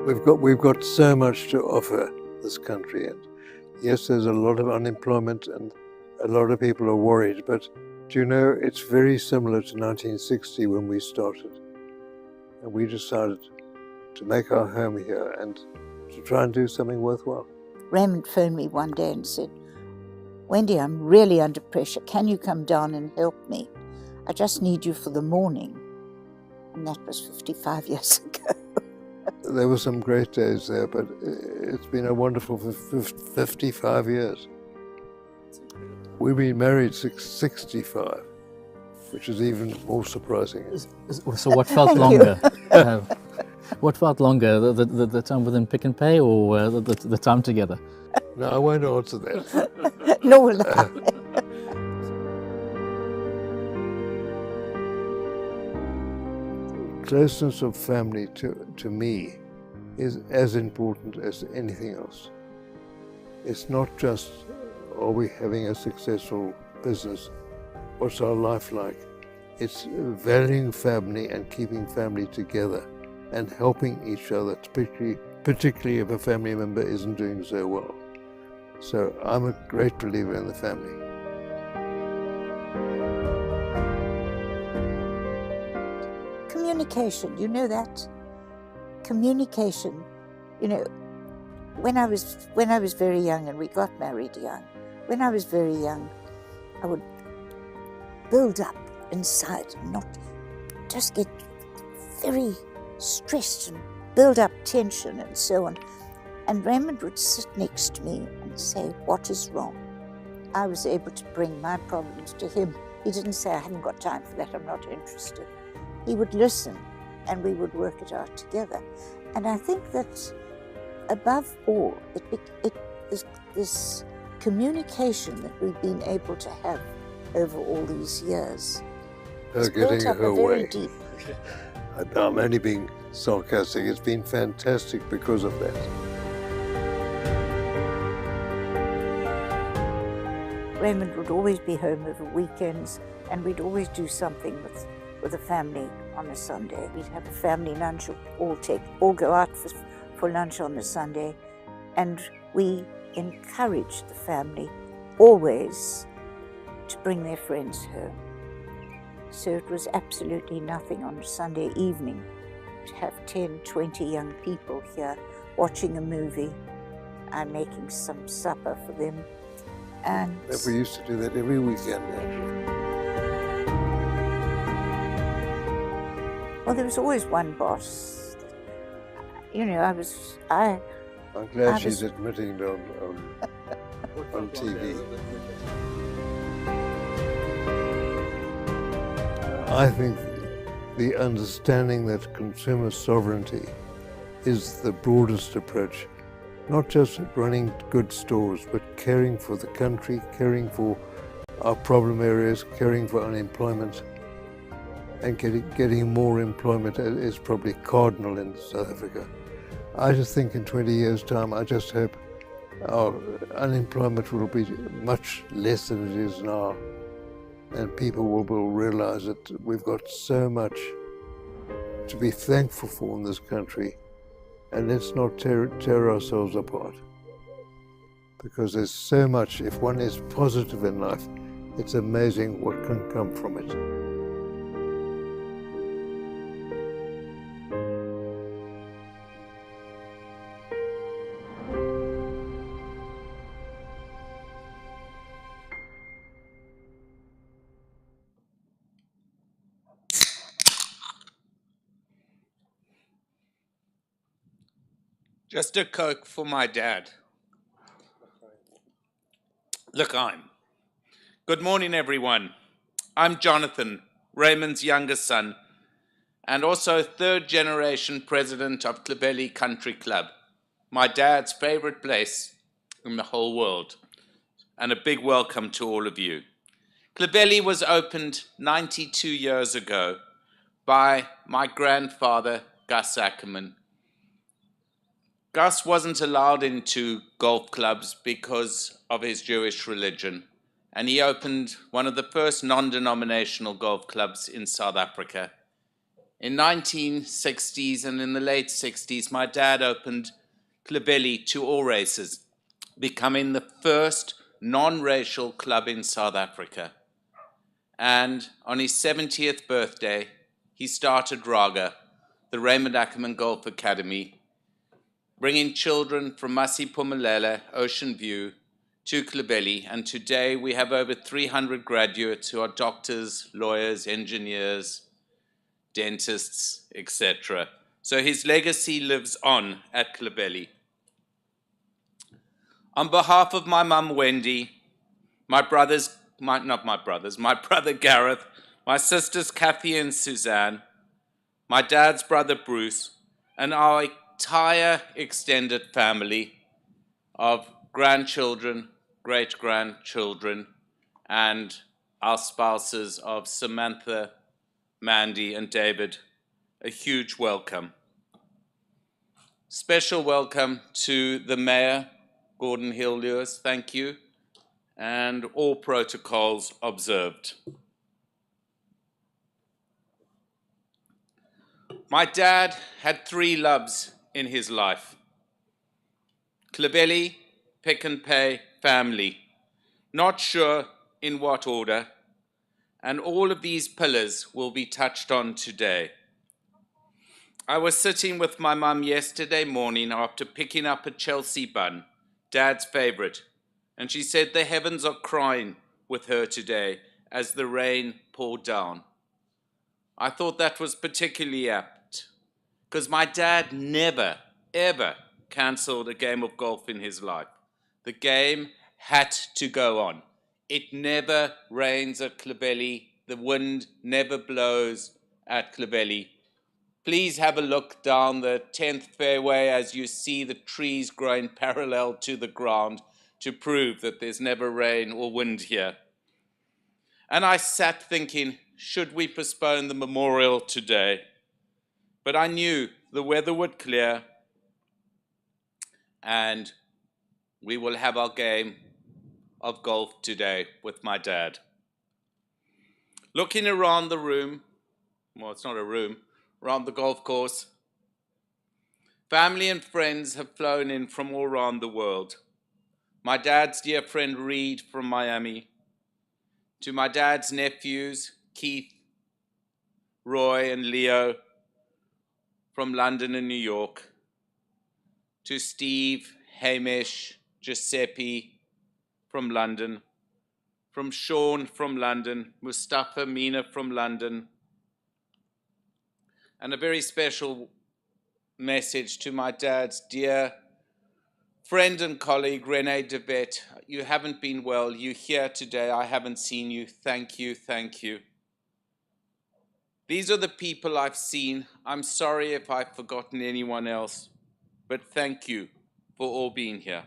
We've got so much to offer this country, and yes, there's a lot of unemployment and a lot of people are worried, but do you know, it's very similar to 1960 when we started, and we decided to make our home here and to try and do something worthwhile. Raymond phoned me one day and said, "Wendy, I'm really under pressure. Can you come down and help me? I just need you for the morning." And that was 55 years ago. There were some great days there, but it's been a wonderful 55 years. We've been married 65, which is even more surprising. So what felt longer? What felt longer, the time within Pick and Pay or the time together? No, I won't answer that. No, will I? Closeness of family to me is as important as anything else. It's not just, are we having a successful business? What's our life like? It's valuing family and keeping family together and helping each other, particularly if a family member isn't doing so well. So I'm a great believer in the family. Communication, you know that? Communication, you know, when I was very young, and we got married young, when I was very young, I would build up inside and not just get very stressed and build up tension and so on. And Raymond would sit next to me and say, "What is wrong?" I was able to bring my problems to him. He didn't say, "I haven't got time for that, I'm not interested." He would listen and we would work it out together. And I think that above all, this communication that we've been able to have over all these years. Her getting her way. Deep. I'm only being sarcastic. It's been fantastic because of that. Raymond would always be home over weekends, and we'd always do something with the family on a Sunday. We'd have a family lunch, all go out for lunch on a Sunday, and we encouraged the family always to bring their friends home. So it was absolutely nothing on a Sunday evening to have 10, 20 young people here watching a movie. I'm making some supper for them. And we used to do that every weekend, actually. Well, there was always one boss. You know, I'm glad she's admitting it on TV. I think the understanding that consumer sovereignty is the broadest approach, not just running good stores, but caring for the country, caring for our problem areas, caring for unemployment, and getting more employment is probably cardinal in South Africa. I just think in 20 years' time, I just hope our unemployment will be much less than it is now, and people will realize that we've got so much to be thankful for in this country, and let's not tear ourselves apart, because there's so much. If one is positive in life, it's amazing what can come from it. Just a Coke for my dad. Look, Good morning, everyone. I'm Jonathan, Raymond's youngest son, and also third-generation president of Clovelly Country Club, my dad's favorite place in the whole world. And a big welcome to all of you. Clovelly was opened 92 years ago by my grandfather, Gus Ackerman. Gus wasn't allowed into golf clubs because of his Jewish religion, and he opened one of the first non-denominational golf clubs in South Africa In 1960s and in the late 60s, my dad opened Klebeli to all races, becoming the first non-racial club in South Africa. And on his 70th birthday, he started Raga, the Raymond Ackerman Golf Academy, bringing children from Masiphumelele, Ocean View, to Klebeli. And today we have over 300 graduates who are doctors, lawyers, engineers, dentists, etc. So his legacy lives on at Klebeli. On behalf of my mum, Wendy, my brother Gareth, my sisters Kathy and Suzanne, my dad's brother Bruce, and our entire extended family of grandchildren, great-grandchildren, and our spouses of Samantha, Mandy, and David, a huge welcome. Special welcome to the Mayor, Gordon Hill-Lewis, thank you, and all protocols observed. My dad had 3 loves in his life: Klebeli, Pick and Pay, family. Not sure in what order, and all of these pillars will be touched on today. I was sitting with my mum yesterday morning after picking up a Chelsea bun, Dad's favorite, and she said the heavens are crying with her today as the rain poured down. I thought that was particularly apt, because my dad never, ever cancelled a game of golf in his life. The game had to go on. It never rains at Klebeli. The wind never blows at Klebeli. Please have a look down the 10th fairway as you see the trees growing parallel to the ground to prove that there's never rain or wind here. And I sat thinking, should we postpone the memorial today? But I knew the weather would clear and we will have our game of golf today with my dad. Looking around the room, well, it's not a room, around the golf course, family and friends have flown in from all around the world. My dad's dear friend Reed from Miami, to my dad's nephews, Keith, Roy, and Leo from London and New York, to Steve, Hamish, Giuseppe from London, from Sean from London, Mustafa, Mina from London, and a very special message to my dad's dear friend and colleague, Renee DeVette. You haven't been well. You're here today. I haven't seen you. Thank you. Thank you. These are the people I've seen. I'm sorry if I've forgotten anyone else, but thank you for all being here.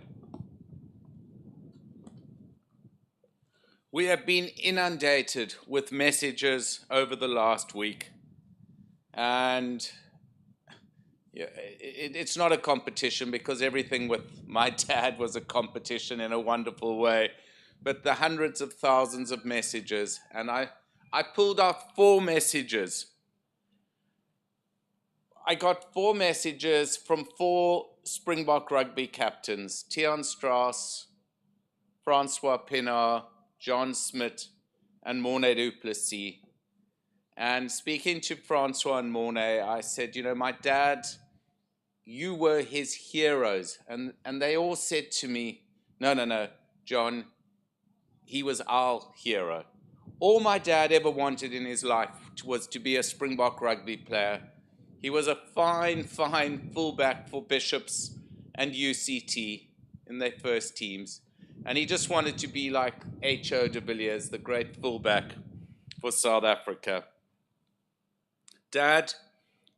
We have been inundated with messages over the last week, and it's not a competition, because everything with my dad was a competition in a wonderful way, but the hundreds of thousands of messages, and I pulled out 4 messages. I got 4 messages from 4 Springbok rugby captains: Tiaan Strauss, Francois Pienaar, John Smith, and Mornay du Plessis. And speaking to Francois and Mornay, I said, you know, my dad, you were his heroes. And they all said to me, no, John, he was our hero. All my dad ever wanted in his life was to be a Springbok rugby player. He was a fine fullback for Bishops and UCT in their first teams. And he just wanted to be like H.O. de Villiers, the great fullback for South Africa. Dad,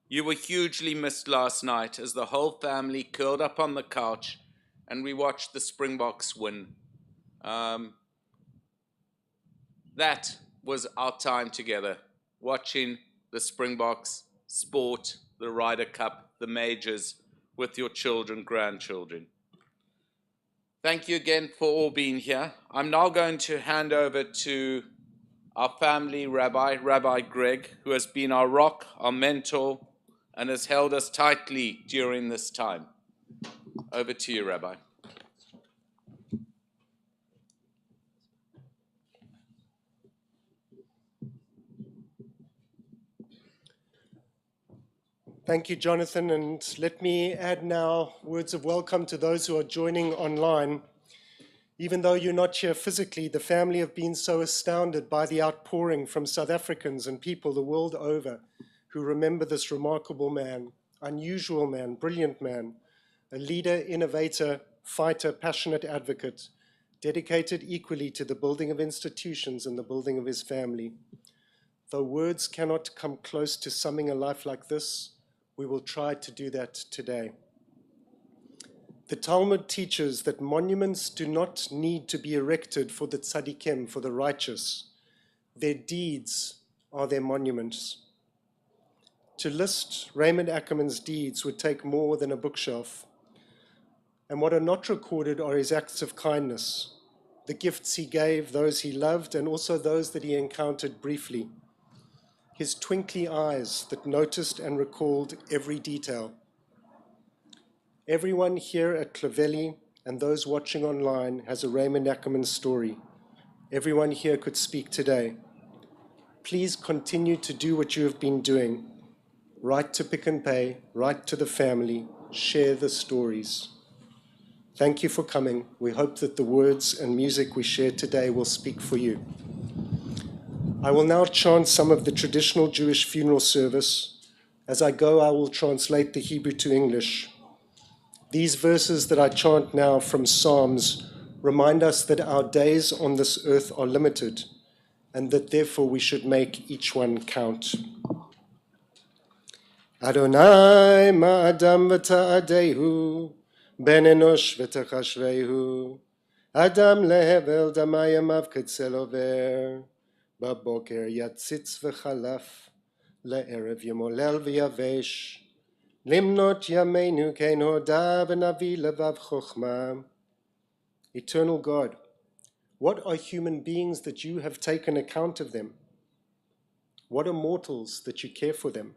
you were hugely missed last night as the whole family curled up on the couch and we watched the Springboks win. That was our time together, watching the Springboks sport, the Ryder Cup, the majors, with your children, grandchildren. Thank you again for all being here. I'm now going to hand over to our family rabbi, Rabbi Greg, who has been our rock, our mentor, and has held us tightly during this time. Over to you, Rabbi. Thank you, Jonathan, and let me add now words of welcome to those who are joining online. Even though you're not here physically, the family have been so astounded by the outpouring from South Africans and people the world over who remember this remarkable man, unusual man, brilliant man, a leader, innovator, fighter, passionate advocate, dedicated equally to the building of institutions and the building of his family. Though words cannot come close to summing a life like this, we will try to do that today. The Talmud teaches that monuments do not need to be erected for the tzaddikim, for the righteous. Their deeds are their monuments. To list Raymond Ackerman's deeds would take more than a bookshelf. And what are not recorded are his acts of kindness, the gifts he gave those he loved and also those that he encountered briefly. His twinkly eyes that noticed and recalled every detail. Everyone here at Clovelly and those watching online has a Raymond Ackerman story. Everyone here could speak today. Please continue to do what you have been doing. Write to Pick and Pay, write to the family, share the stories. Thank you for coming. We hope that the words and music we share today will speak for you. I will now chant some of the traditional Jewish funeral service. As I go, I will translate the Hebrew to English. These verses that I chant now from Psalms remind us that our days on this earth are limited and that therefore we should make each one count. Adonai ma'adam v'ta'adehu, ben enosh v'tachashvehu, adam lehevel damayamav ketzel over. בבוקר יציץ וחלף, לערב ימולל ויבש, למנות ימינו כן הודה ונביא לבב חוכמה. Eternal God, what are human beings that you have taken account of them? What are mortals that you care for them?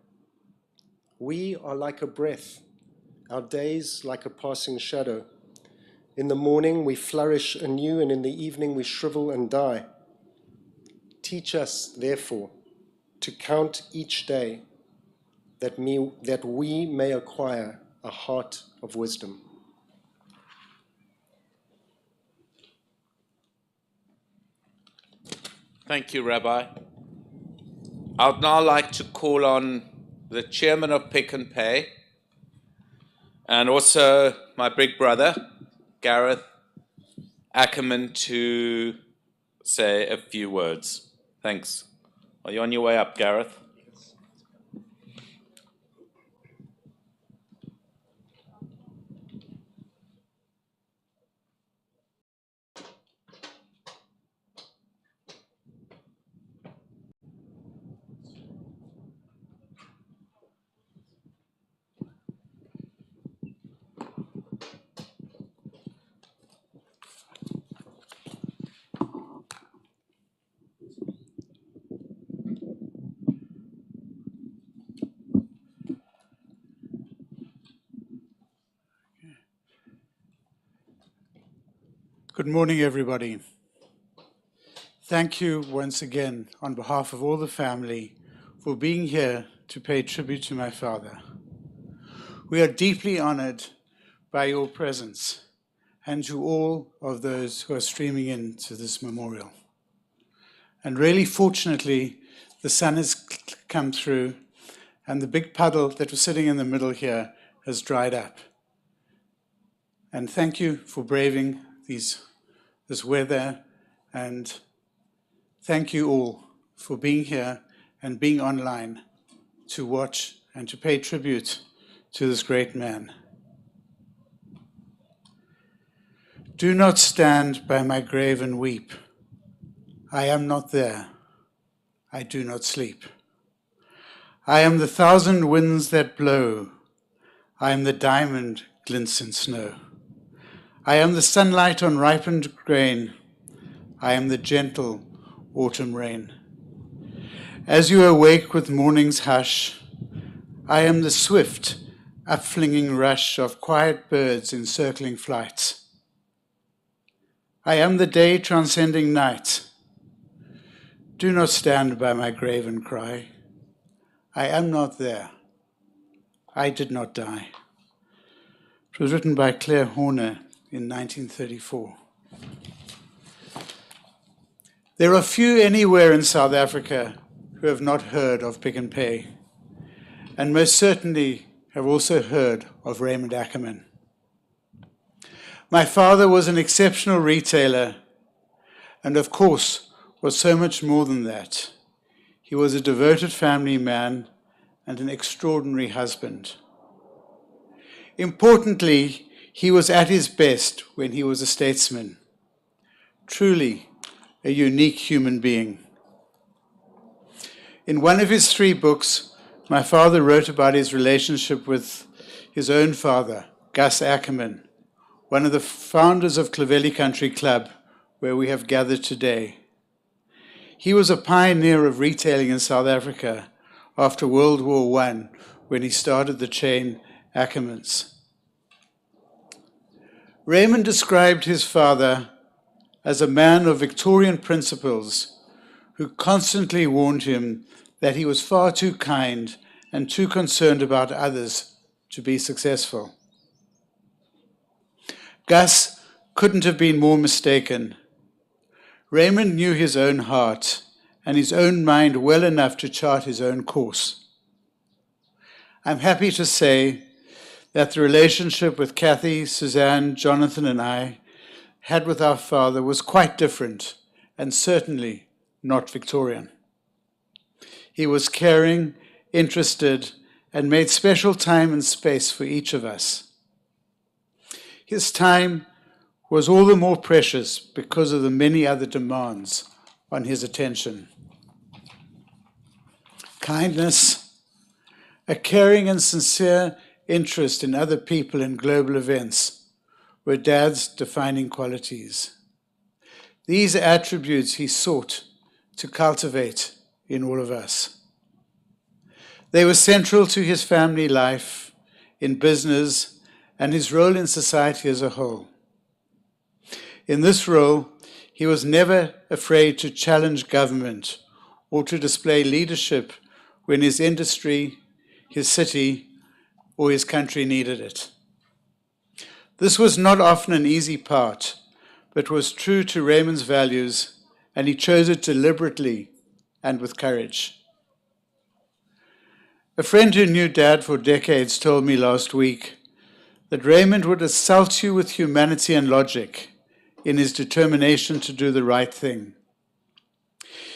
We are like a breath, our days like a passing shadow. In the morning we flourish anew, and in the evening we shrivel and die. Teach us, therefore, to count each day that we may acquire a heart of wisdom. Thank you, Rabbi. I'd now like to call on the chairman of Pick and Pay and also my big brother, Gareth Ackerman, to say a few words. Thanks. Are you on your way up, Gareth? Good morning, everybody. Thank you once again on behalf of all the family for being here to pay tribute to my father. We are deeply honored by your presence and to all of those who are streaming in to this memorial. And really, fortunately, the sun has come through and the big puddle that was sitting in the middle here has dried up. And thank you for braving this weather, and thank you all for being here and being online to watch and to pay tribute to this great man. Do not stand by my grave and weep. I am not there. I do not sleep. I am the thousand winds that blow. I am the diamond glints in snow. I am the sunlight on ripened grain. I am the gentle autumn rain. As you awake with morning's hush, I am the swift, upflinging rush of quiet birds in circling flight. I am the day transcending night. Do not stand by my grave and cry. I am not there. I did not die. It was written by Claire Horner in 1934. There are few anywhere in South Africa who have not heard of Pick n Pay, and most certainly have also heard of Raymond Ackerman. My father was an exceptional retailer, and of course was so much more than that. He was a devoted family man and an extraordinary husband. Importantly, he was at his best when he was a statesman, truly a unique human being. In one of his 3 books, my father wrote about his relationship with his own father, Gus Ackerman, one of the founders of Clovelly Country Club, where we have gathered today. He was a pioneer of retailing in South Africa after World War I, when he started the chain Ackermans. Raymond described his father as a man of Victorian principles who constantly warned him that he was far too kind and too concerned about others to be successful. Gus couldn't have been more mistaken. Raymond knew his own heart and his own mind well enough to chart his own course. I'm happy to say that the relationship with Kathy, Suzanne, Jonathan, and I had with our father was quite different and certainly not Victorian. He was caring, interested, and made special time and space for each of us. His time was all the more precious because of the many other demands on his attention. Kindness, a caring and sincere interest in other people and global events were Dad's defining qualities. These attributes he sought to cultivate in all of us. They were central to his family life, in business, and his role in society as a whole. In this role, he was never afraid to challenge government or to display leadership when his industry, his city, or his country needed it. This was not often an easy part, but was true to Raymond's values, and he chose it deliberately and with courage. A friend who knew Dad for decades told me last week that Raymond would assault you with humanity and logic in his determination to do the right thing.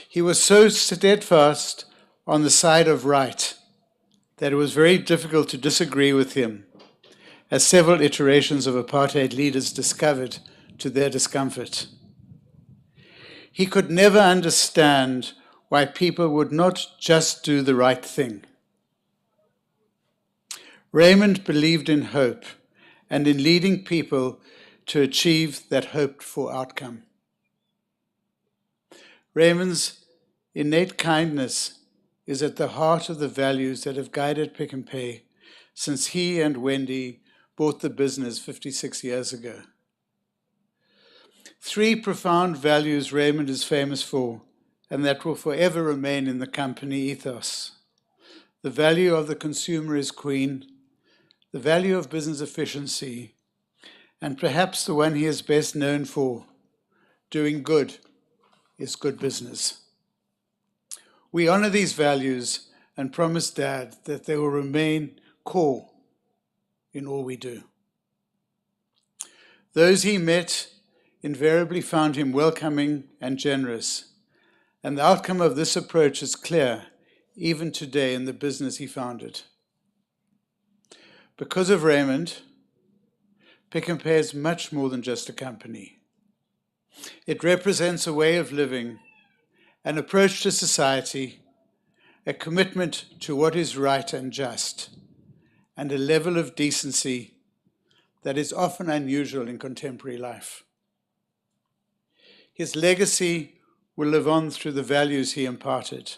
He was so steadfast on the side of right that it was very difficult to disagree with him, as several iterations of apartheid leaders discovered to their discomfort. He could never understand why people would not just do the right thing. Raymond believed in hope and in leading people to achieve that hoped-for outcome. Raymond's innate kindness is at the heart of the values that have guided Pick n Pay since he and Wendy bought the business 56 years ago. 3 profound values Raymond is famous for, and that will forever remain in the company ethos. The value of the consumer is queen, the value of business efficiency, and perhaps the one he is best known for, doing good is good business. We honor these values and promise Dad that they will remain core in all we do. Those he met invariably found him welcoming and generous, and the outcome of this approach is clear even today in the business he founded. Because of Raymond, Pick n Pay is much more than just a company. It represents a way of living, an approach to society, a commitment to what is right and just, and a level of decency that is often unusual in contemporary life. His legacy will live on through the values he imparted.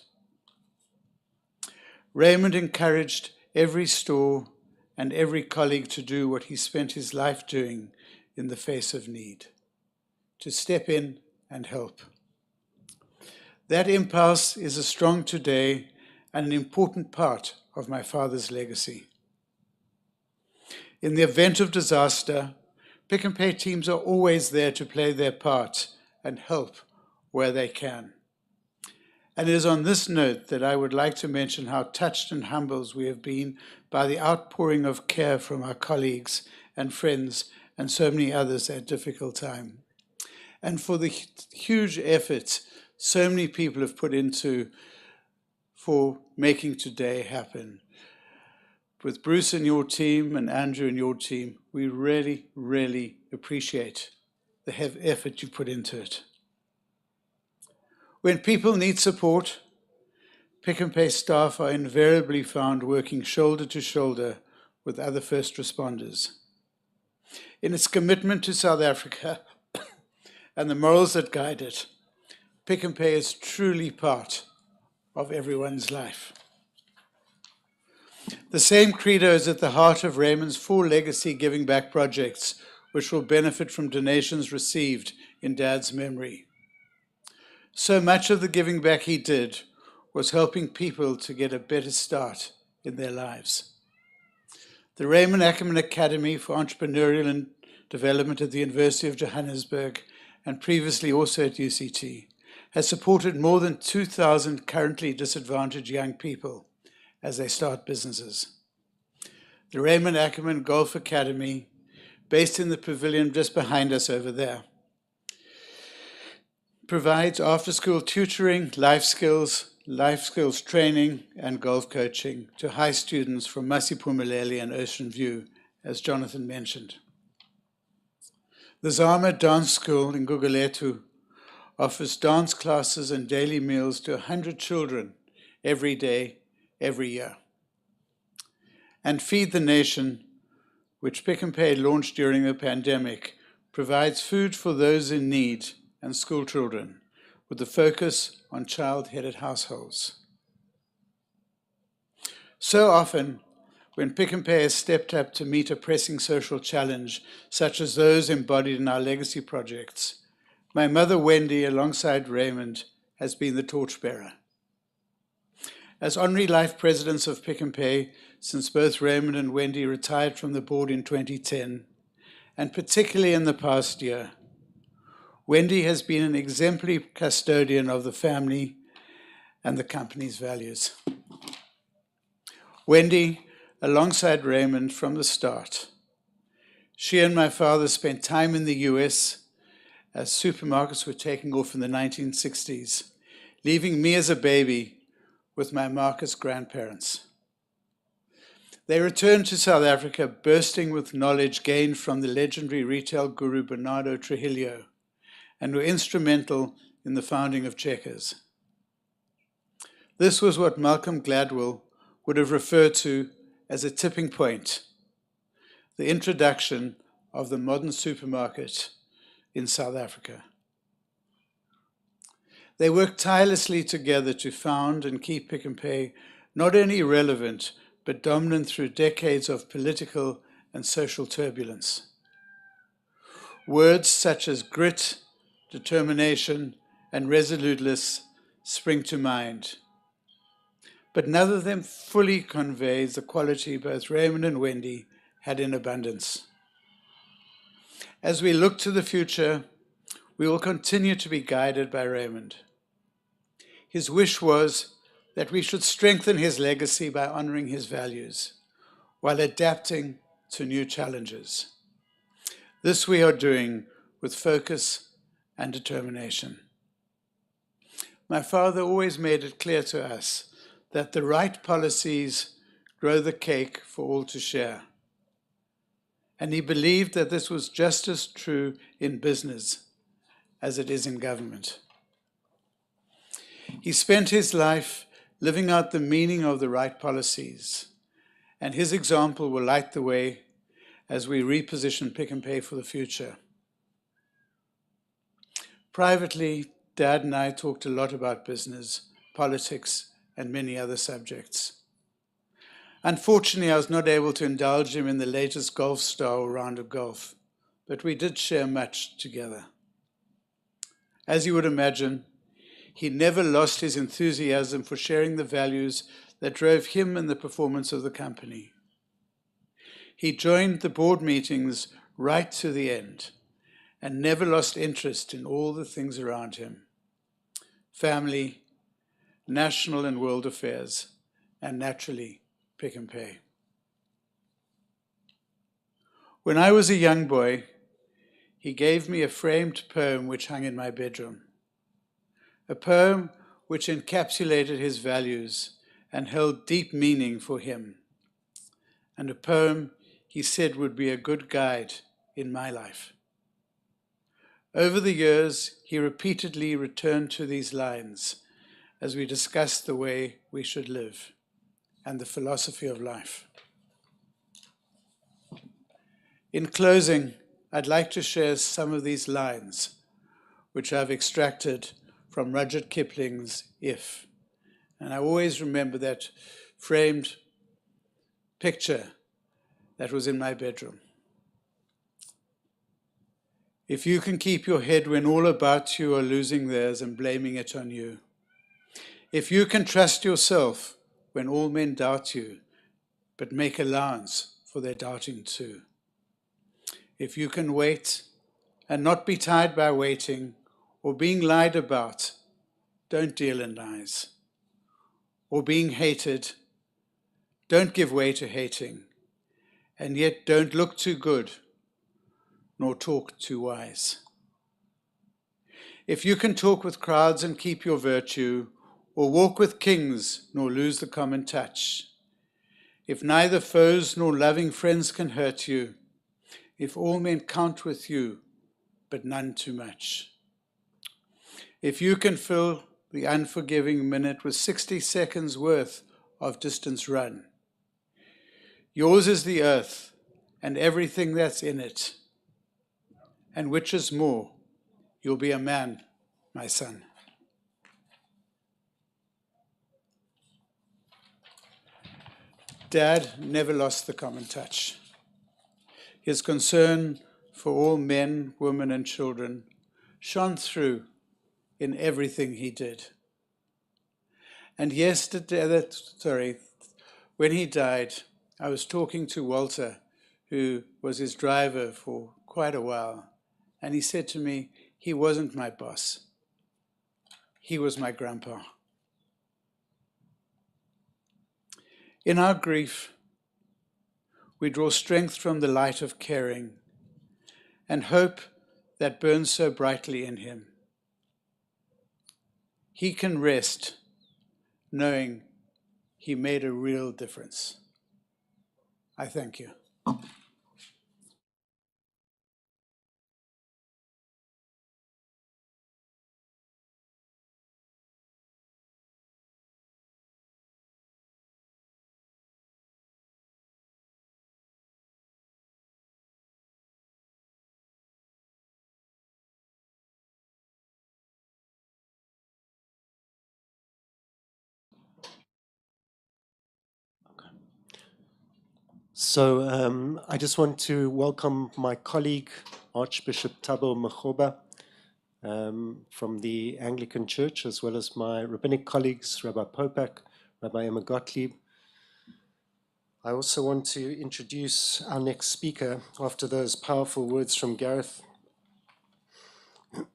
Raymond encouraged every store and every colleague to do what he spent his life doing in the face of need, to step in and help. That impulse is as strong today and an important part of my father's legacy. In the event of disaster, Pick and Pay teams are always there to play their part and help where they can. And it is on this note that I would like to mention how touched and humbled we have been by the outpouring of care from our colleagues and friends and so many others at difficult time. And for the huge efforts so many people have put into for making today happen. With Bruce and your team and Andrew and your team, we really, really appreciate the effort you put into it. When people need support, Pick and Pay staff are invariably found working shoulder to shoulder with other first responders. In its commitment to South Africa and the morals that guide it, Pick and Pay is truly part of everyone's life. The same credo is at the heart of Raymond's 4 legacy giving back projects, which will benefit from donations received in Dad's memory. So much of the giving back he did was helping people to get a better start in their lives. The Raymond Ackerman Academy for Entrepreneurial and Development at the University of Johannesburg, and previously also at UCT, has supported more than 2,000 currently disadvantaged young people as they start businesses. The Raymond Ackerman Golf Academy, based in the pavilion just behind us over there, provides after-school tutoring, life skills training, and golf coaching to high students from Masiphumelele and Ocean View, as Jonathan mentioned. The Zama Dance School in Gugulethu offers dance classes and daily meals to 100 children every day, every year. And Feed the Nation, which Pick and Pay launched during the pandemic, provides food for those in need and school children, with a focus on child-headed households. So often, when Pick and Pay has stepped up to meet a pressing social challenge, such as those embodied in our legacy projects, my mother Wendy, alongside Raymond, has been the torchbearer. As honorary life presidents of Pick and Pay, since both Raymond and Wendy retired from the board in 2010, and particularly in the past year, Wendy has been an exemplary custodian of the family and the company's values. Wendy, alongside Raymond from the start, she and my father spent time in the US as supermarkets were taking off in the 1960s, leaving me as a baby with my Marcus grandparents. They returned to South Africa bursting with knowledge gained from the legendary retail guru Bernardo Trujillo, and were instrumental in the founding of Checkers. This was what Malcolm Gladwell would have referred to as a tipping point, the introduction of the modern supermarket in South Africa. They worked tirelessly together to found and keep Pick and Pay not only relevant, but dominant through decades of political and social turbulence. Words such as grit, determination, and resoluteness spring to mind. But none of them fully conveys the quality both Raymond and Wendy had in abundance. As we look to the future, we will continue to be guided by Raymond. His wish was that we should strengthen his legacy by honoring his values, while adapting to new challenges. This we are doing with focus and determination. My father always made it clear to us that the right policies grow the cake for all to share. And he believed that this was just as true in business as it is in government. He spent his life living out the meaning of the right policies, and his example will light the way as we reposition Pick and Pay for the future. Privately, Dad and I talked a lot about business, politics, and many other subjects. Unfortunately, I was not able to indulge him in the latest golf style round of golf, but we did share much together. As you would imagine, he never lost his enthusiasm for sharing the values that drove him in the performance of the company. He joined the board meetings right to the end and never lost interest in all the things around him: family, national and world affairs, and naturally, Pick and Pay. When I was a young boy, he gave me a framed poem which hung in my bedroom. A poem which encapsulated his values and held deep meaning for him. And a poem he said would be a good guide in my life. Over the years, he repeatedly returned to these lines as we discussed the way we should live and the philosophy of life. In closing, I'd like to share some of these lines, which I've extracted from Rudyard Kipling's If. And I always remember that framed picture that was in my bedroom. If you can keep your head when all about you are losing theirs and blaming it on you. If you can trust yourself when all men doubt you, but make allowance for their doubting too. If you can wait and not be tired by waiting or being lied about, don't deal in lies. Or being hated, don't give way to hating, and yet don't look too good, nor talk too wise. If you can talk with crowds and keep your virtue, or walk with kings, nor lose the common touch, if neither foes nor loving friends can hurt you, if all men count with you, but none too much, if you can fill the unforgiving minute with 60 seconds worth of distance run, yours is the earth and everything that's in it, and which is more, you'll be a man, my son. Dad never lost the common touch. His concern for all men, women, and children shone through in everything he did. And when he died, I was talking to Walter, who was his driver for quite a while, and he said to me, he wasn't my boss. He was my grandpa. In our grief, we draw strength from the light of caring and hope that burns so brightly in him. He can rest knowing he made a real difference. I thank you. So I just want to welcome my colleague, Archbishop Thabo Makgoba, from the Anglican Church, as well as my rabbinic colleagues, Rabbi Popak, Rabbi Emma Gottlieb. I also want to introduce our next speaker after those powerful words from Gareth.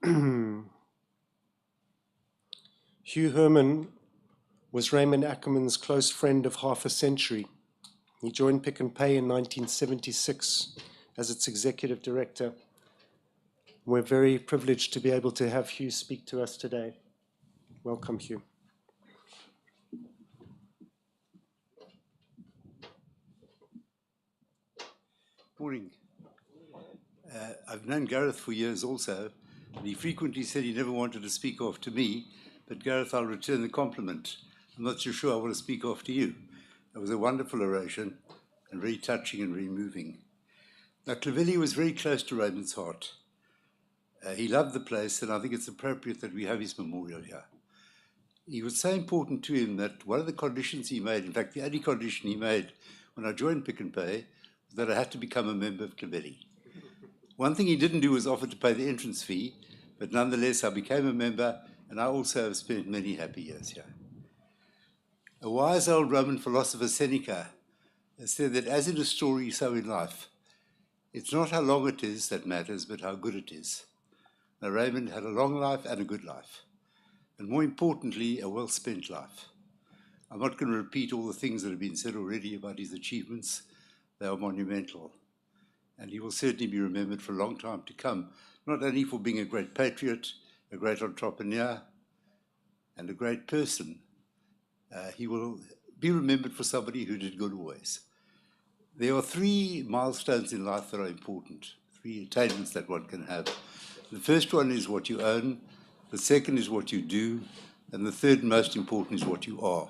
Hugh Herman was Raymond Ackerman's close friend of half a century. He joined Pick and Pay in 1976 as its executive director. We're very privileged to be able to have Hugh speak to us today. Welcome, Hugh. Morning. I've known Gareth for years also, and he frequently said he never wanted to speak after me, but Gareth, I'll return the compliment. I'm not so sure I want to speak after you. It was a wonderful oration and very touching and very moving. Now, Clovelly was very close to Raymond's heart. He loved the place, and I think it's appropriate that we have his memorial here. he was so important to him that one of the conditions he made, in fact, the only condition he made when I joined Pick n Pay, was that I had to become a member of Clebelly. One thing he didn't do was offer to pay the entrance fee, but nonetheless, I became a member, and I also have spent many happy years here. A wise old Roman philosopher, Seneca, said that as in a story, so in life. It's not how long it is that matters, but how good it is. Now, Raymond had a long life and a good life, and more importantly, a well-spent life. I'm not going to repeat all the things that have been said already about his achievements. They are monumental, and he will certainly be remembered for a long time to come, not only for being a great patriot, a great entrepreneur, and a great person. He will be remembered for somebody who did good always. There are three milestones in life that are important, three attainments that one can have. The first one is what you own, the second is what you do, and the third and most important is what you are.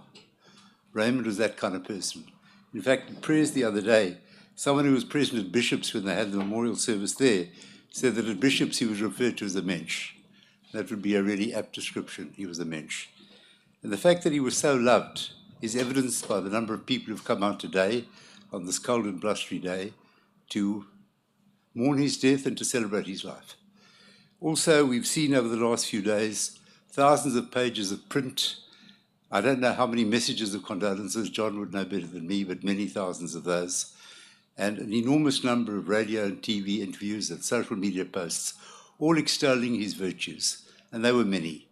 Raymond was that kind of person. In fact, in prayers the other day, someone who was present at Bishop's when they had the memorial service there said that at Bishop's he was referred to as a mensch. That would be a really apt description. He was a mensch. And the fact that he was so loved is evidenced by the number of people who've come out today on this cold and blustery day to mourn his death and to celebrate his life. Also, we've seen over the last few days thousands of pages of print. I don't know how many messages of condolences, John would know better than me, but many thousands of those. And an enormous number of radio and TV interviews and social media posts, all extolling his virtues, and they were many.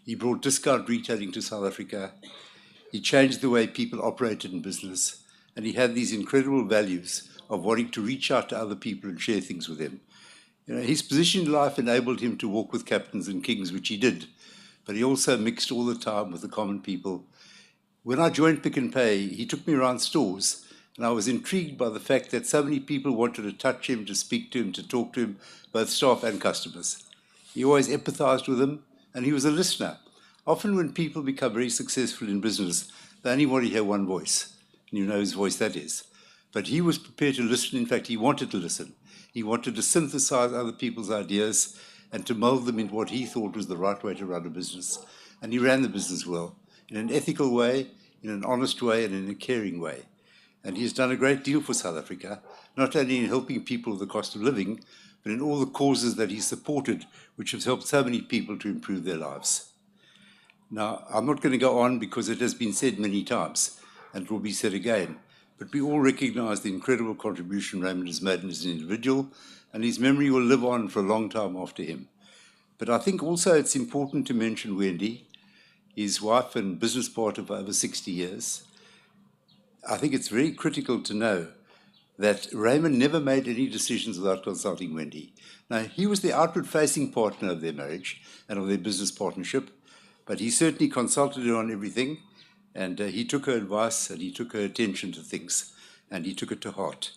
He brought discount retailing to South Africa. He changed the way people operated in business, and he had these incredible values of wanting to reach out to other people and share things with them. You know, his position in life enabled him to walk with captains and kings, which he did, but he also mixed all the time with the common people. When I joined Pick n Pay, he took me around stores, and I was intrigued by the fact that so many people wanted to touch him, to speak to him, to talk to him, both staff and customers. He always empathized with them, and he was a listener. Often when people become very successful in business, they only want to hear one voice, and you know whose voice that is. But he was prepared to listen. In fact, he wanted to listen. He wanted to synthesize other people's ideas and to mold them into what he thought was the right way to run a business. And he ran the business well, in an ethical way, in an honest way, and in a caring way. And he has done a great deal for South Africa, not only in helping people with the cost of living, but in all the causes that he supported, which have helped so many people to improve their lives. Now, I'm not going to go on because it has been said many times, and it will be said again, but we all recognize the incredible contribution Raymond has made as an individual, and his memory will live on for a long time after him. But I think also it's important to mention Wendy, his wife and business partner for over 60 years. I think it's very critical to know that Raymond never made any decisions without consulting Wendy. Now, he was the outward-facing partner of their marriage and of their business partnership, but he certainly consulted her on everything, and he took her advice and he took her attention to things, and he took it to heart.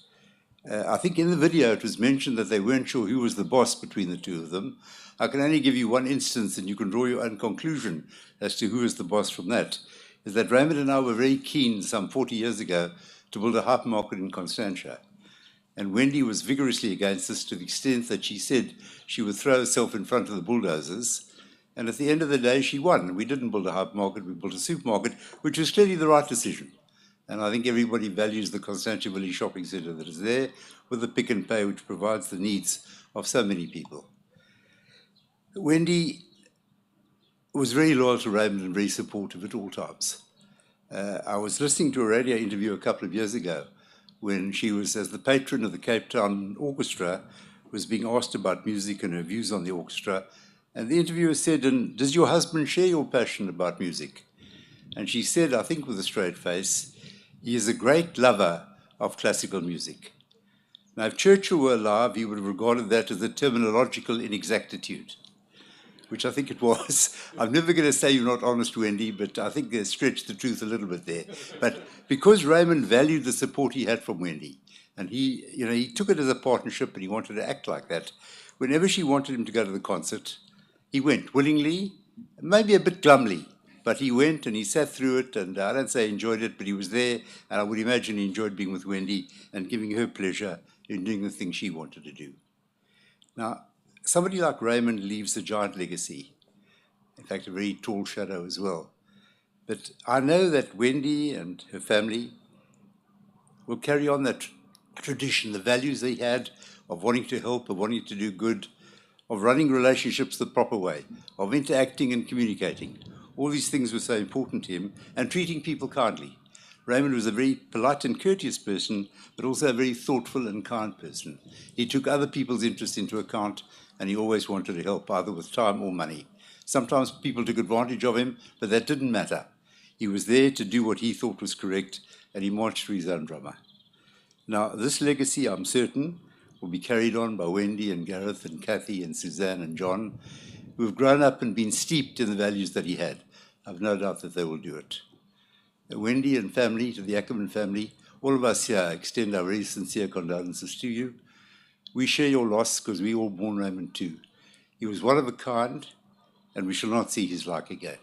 I think in the video it was mentioned that they weren't sure who was the boss between the two of them. I can only give you one instance, and you can draw your own conclusion as to who is the boss from that, is that Raymond and I were very keen some 40 years ago to build a hypermarket in Constantia. And Wendy was vigorously against this to the extent that she said she would throw herself in front of the bulldozers. And at the end of the day, she won. We didn't build a hypermarket, we built a supermarket, which was clearly the right decision. And I think everybody values the Constantia Village shopping centre that is there with the Pick n Pay, which provides the needs of so many people. Wendy was very loyal to Raymond and very supportive at all times. I was listening to a radio interview a couple of years ago when she was, as the patron of the Cape Town Orchestra, was being asked about music and her views on the orchestra. And the interviewer said, "And does your husband share your passion about music?" And she said, I think with a straight face, "He is a great lover of classical music." Now, if Churchill were alive, he would have regarded that as a terminological inexactitude, which I think it was. I'm never going to say you're not honest, Wendy, but I think they stretched the truth a little bit there. But because Raymond valued the support he had from Wendy, and he took it as a partnership and he wanted to act like that, whenever she wanted him to go to the concert, he went willingly, maybe a bit glumly, but he went and he sat through it, and I don't say enjoyed it, but he was there, and I would imagine he enjoyed being with Wendy and giving her pleasure in doing the things she wanted to do. Now, somebody like Raymond leaves a giant legacy, in fact, a very tall shadow as well. But I know that Wendy and her family will carry on that tradition, the values they had of wanting to help, of wanting to do good, of running relationships the proper way, of interacting and communicating. All these things were so important to him, and treating people kindly. Raymond was a very polite and courteous person, but also a very thoughtful and kind person. He took other people's interests into account, and he always wanted to help, either with time or money. Sometimes people took advantage of him, but that didn't matter. He was there to do what he thought was correct, and he marched for his own drummer. Now, this legacy, I'm certain, will be carried on by Wendy and Gareth and Kathy and Suzanne and John, who have grown up and been steeped in the values that he had. I've no doubt that they will do it. Wendy and family, to the Ackerman family, all of us here extend our very sincere condolences to you. We share your loss because we all mourn Raymond too. He was one of a kind, and we shall not see his like again.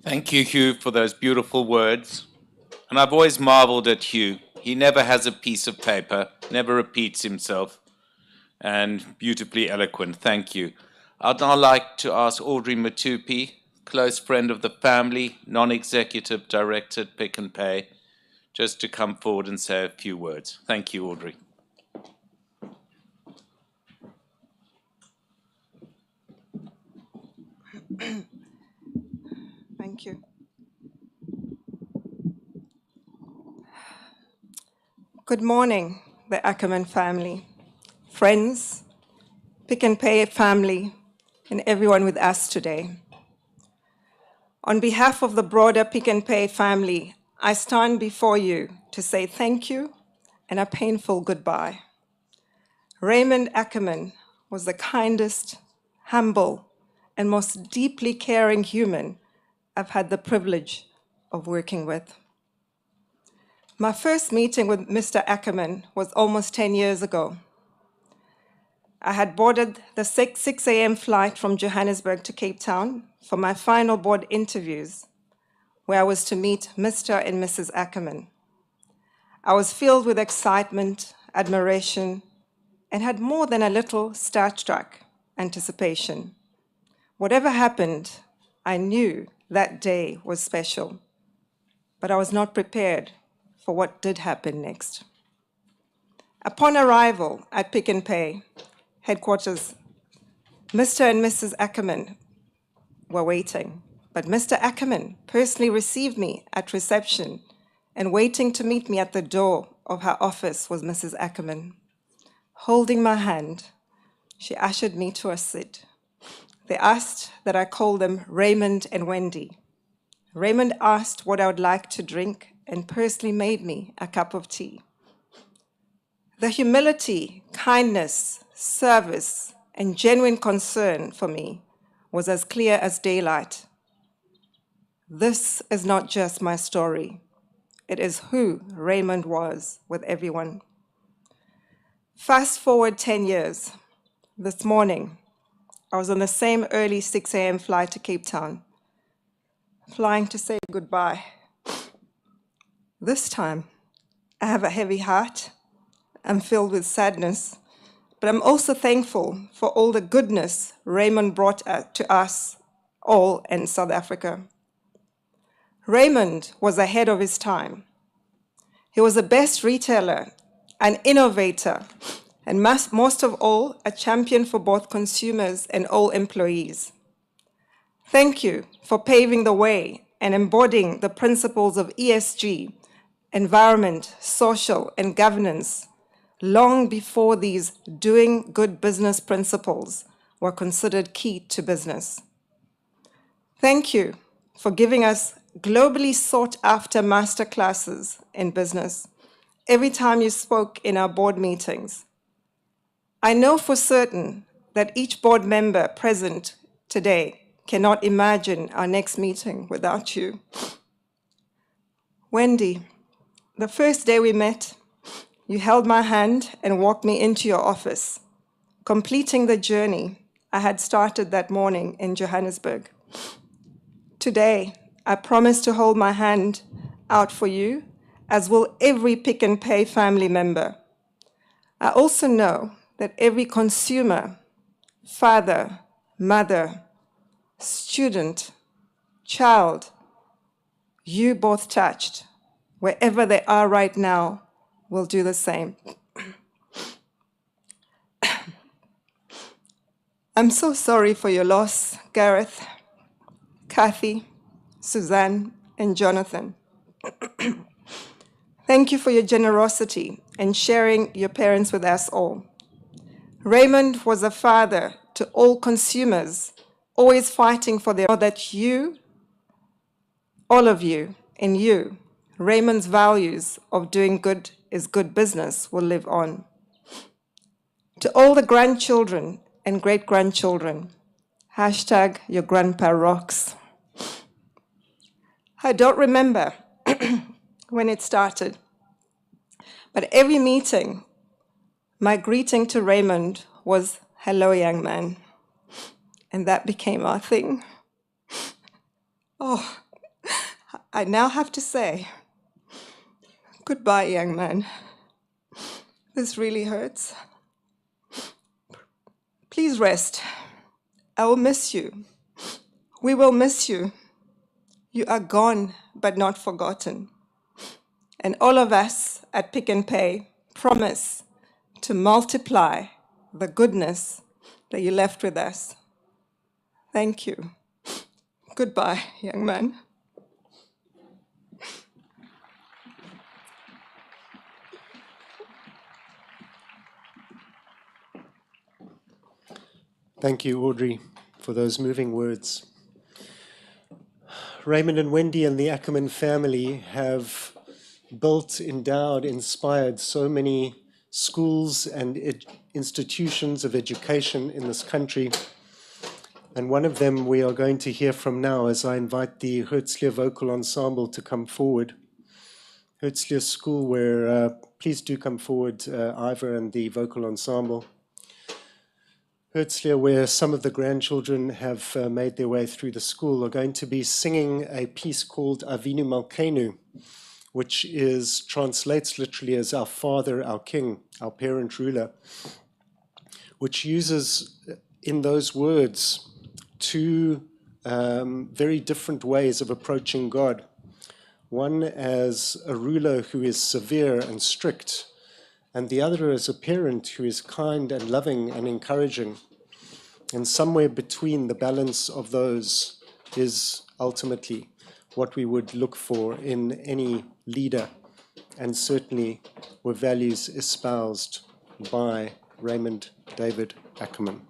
Thank you, Hugh, for those beautiful words. And I've always marveled at Hugh. He never has a piece of paper, never repeats himself, and beautifully eloquent. Thank you. I'd now like to ask Audrey Matupi, close friend of the family, non-executive director at Pick n Pay, just to come forward and say a few words. Thank you, Audrey. Thank you. Good morning, the Ackerman family, friends, Pick n Pay family, and everyone with us today. On behalf of the broader Pick n Pay family, I stand before you to say thank you and a painful goodbye. Raymond Ackerman was the kindest, humble, and most deeply caring human I've had the privilege of working with. My first meeting with Mr. Ackerman was almost 10 years ago. I had boarded the 6 a.m. flight from Johannesburg to Cape Town for my final board interviews, where I was to meet Mr. and Mrs. Ackerman. I was filled with excitement, admiration, and had more than a little starstruck anticipation. Whatever happened, I knew that day was special, but I was not prepared for what did happen next. Upon arrival at Pick n Pay headquarters, Mr. and Mrs. Ackerman were waiting, but Mr. Ackerman personally received me at reception, and waiting to meet me at the door of her office was Mrs. Ackerman. Holding my hand, she ushered me to a seat. They asked that I call them Raymond and Wendy. Raymond asked what I would like to drink and personally made me a cup of tea. The humility, kindness, service, and genuine concern for me was as clear as daylight. This is not just my story. It is who Raymond was with everyone. Fast forward 10 years. This morning, I was on the same early 6 a.m. flight to Cape Town, flying to say goodbye. This time, I have a heavy heart. I'm filled with sadness, but I'm also thankful for all the goodness Raymond brought to us all in South Africa. Raymond was ahead of his time. He was the best retailer, an innovator, and most of all, a champion for both consumers and all employees. Thank you for paving the way and embodying the principles of ESG, environment, social, and governance, long before these doing good business principles were considered key to business. Thank you for giving us globally sought-after masterclasses in business every time you spoke in our board meetings. I know for certain that each board member present today cannot imagine our next meeting without you. Wendy, the first day we met, you held my hand and walked me into your office, completing the journey I had started that morning in Johannesburg. Today, I promise to hold my hand out for you, as will every Pick n Pay family member, I also know that every consumer, father, mother, student, child, you both touched, wherever they are right now, will do the same. I'm so sorry for your loss, Gareth, Kathy, Suzanne, and Jonathan. Thank you for your generosity and sharing your parents with us all. Raymond was a father to all consumers, always fighting for that you, all of you, and you, Raymond's values of doing good is good business will live on. To all the grandchildren and great-grandchildren, hashtag your grandpa rocks. I don't remember when it started, but every meeting, my greeting to Raymond was, "Hello, young man." And that became our thing. Oh, I now have to say, goodbye, young man. This really hurts. Please rest. I will miss you. We will miss you. You are gone, but not forgotten. And all of us at Pick and Pay promise to multiply the goodness that you left with us. Thank you. Goodbye, young man. Thank you, Audrey, for those moving words. Raymond and Wendy and the Ackerman family have built, endowed, inspired so many schools and institutions of education in this country. And one of them we are going to hear from now as I invite the Herzliya Vocal Ensemble to come forward. Herzliya School, where please do come forward, Ivor and the vocal ensemble. Herzliya, where some of the grandchildren have made their way through the school, are going to be singing a piece called Avinu Malkeinu, which translates literally as our Father, our King, our parent ruler, which uses in those words two very different ways of approaching God. One as a ruler who is severe and strict, and the other as a parent who is kind and loving and encouraging. And somewhere between the balance of those is ultimately what we would look for in any leader, and certainly were values espoused by Raymond David Ackerman.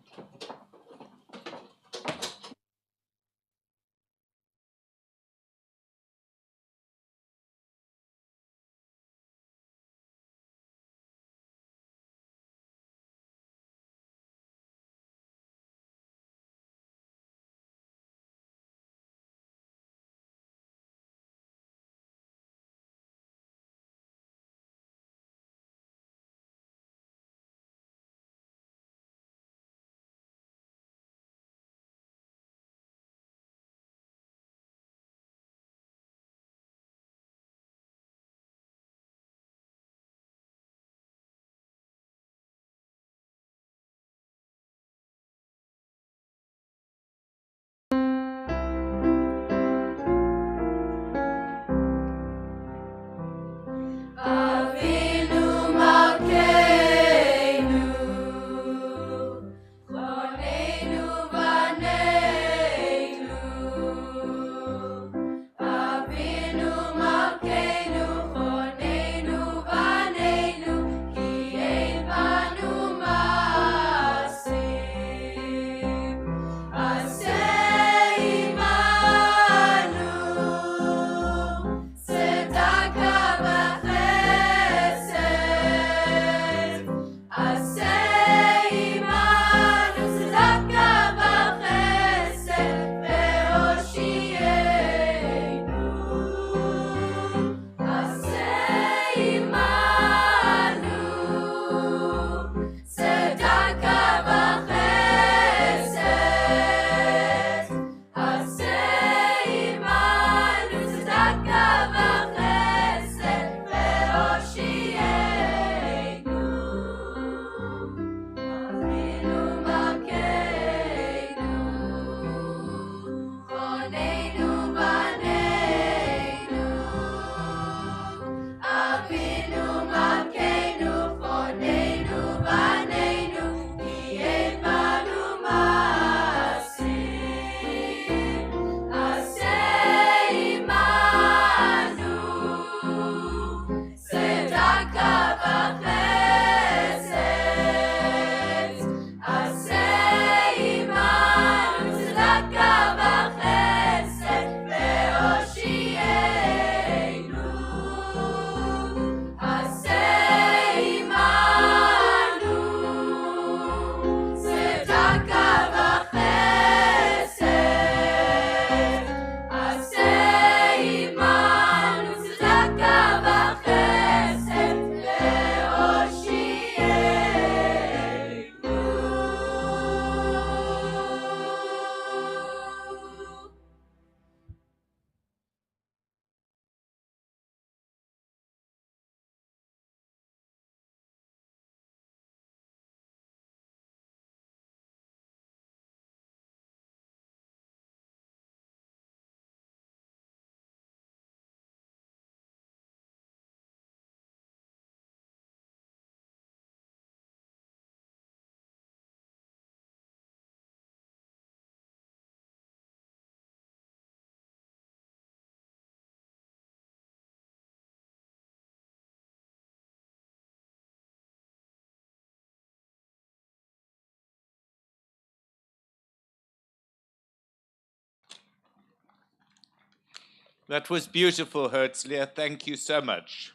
That was beautiful, Herzliya. Thank you so much.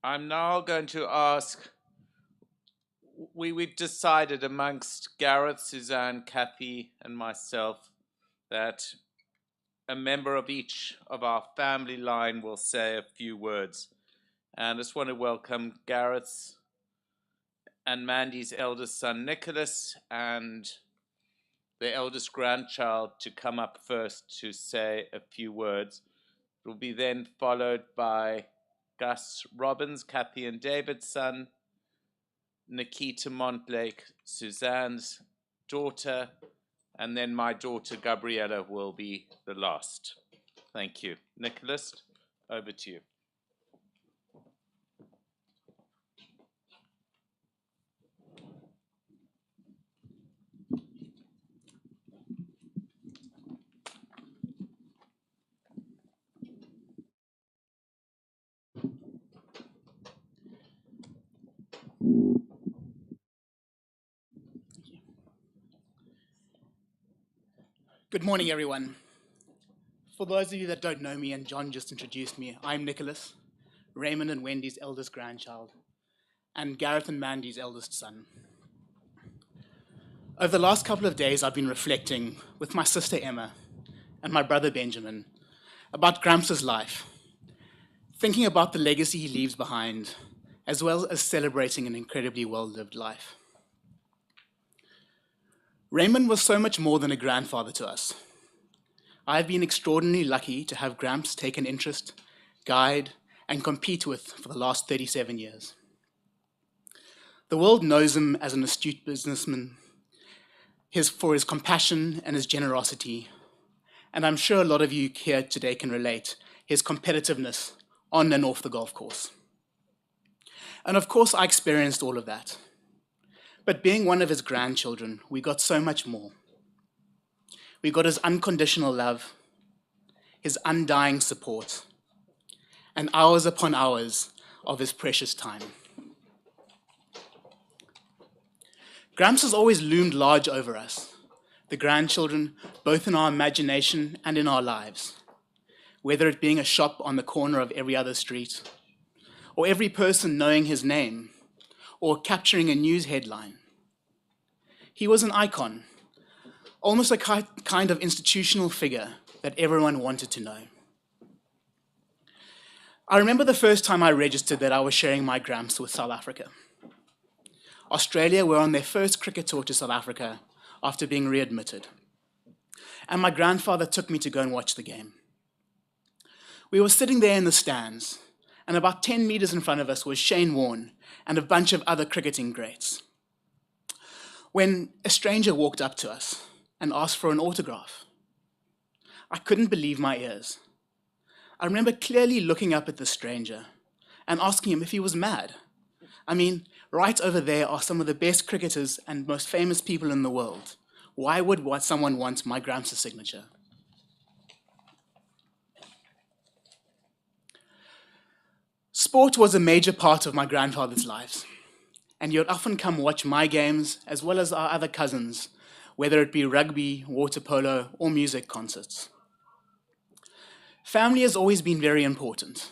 I'm now going to ask, we've decided amongst Gareth, Suzanne, Kathy, and myself that a member of each of our family line will say a few words. And I just want to welcome Gareth's and Mandy's eldest son, Nicholas, and their eldest grandchild to come up first to say a few words. It will be then followed by Gus Robbins, Kathy and David's son, Nikita Montlake, Suzanne's daughter, and then my daughter Gabriella will be the last. Thank you. Nicholas, over to you. Good morning, everyone. For those of you that don't know me, and John just introduced me, I'm Nicholas, Raymond and Wendy's eldest grandchild, and Gareth and Mandy's eldest son. Over the last couple of days, I've been reflecting with my sister Emma and my brother Benjamin about Gramps' life, thinking about the legacy he leaves behind, as well as celebrating an incredibly well-lived life. Raymond was so much more than a grandfather to us. I've been extraordinarily lucky to have Gramps take an interest, guide, and compete with for the last 37 years. The world knows him as an astute businessman, for his compassion and his generosity, and I'm sure a lot of you here today can relate, his competitiveness on and off the golf course. And of course, I experienced all of that. But being one of his grandchildren, we got so much more. We got his unconditional love, his undying support, and hours upon hours of his precious time. Gramps has always loomed large over us, the grandchildren, both in our imagination and in our lives, whether it being a shop on the corner of every other street, or every person knowing his name, or capturing a news headline. He was an icon, almost a kind of institutional figure that everyone wanted to know. I remember the first time I registered that I was sharing my Gramps with South Africa. Australia were on their first cricket tour to South Africa after being readmitted, and my grandfather took me to go and watch the game. We were sitting there in the stands, and about 10 meters in front of us was Shane Warne and a bunch of other cricketing greats, when a stranger walked up to us and asked for an autograph. I couldn't believe my ears. I remember clearly looking up at the stranger and asking him if he was mad. I mean, right over there are some of the best cricketers and most famous people in the world. Why would someone want my Gramps' signature? Sport was a major part of my grandfather's lives, and he would often come watch my games as well as our other cousins, whether it be rugby, water polo, or music concerts. Family has always been very important.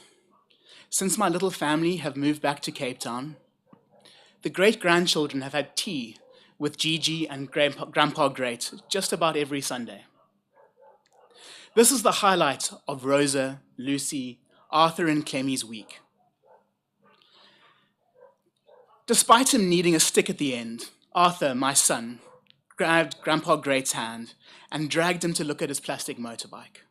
Since my little family have moved back to Cape Town, the great-grandchildren have had tea with Gigi and Grandpa Great just about every Sunday. This is the highlight of Rosa, Lucy, Arthur, and Clemmie's week. Despite him needing a stick at the end, Arthur, my son, grabbed Grandpa Great's hand and dragged him to look at his plastic motorbike.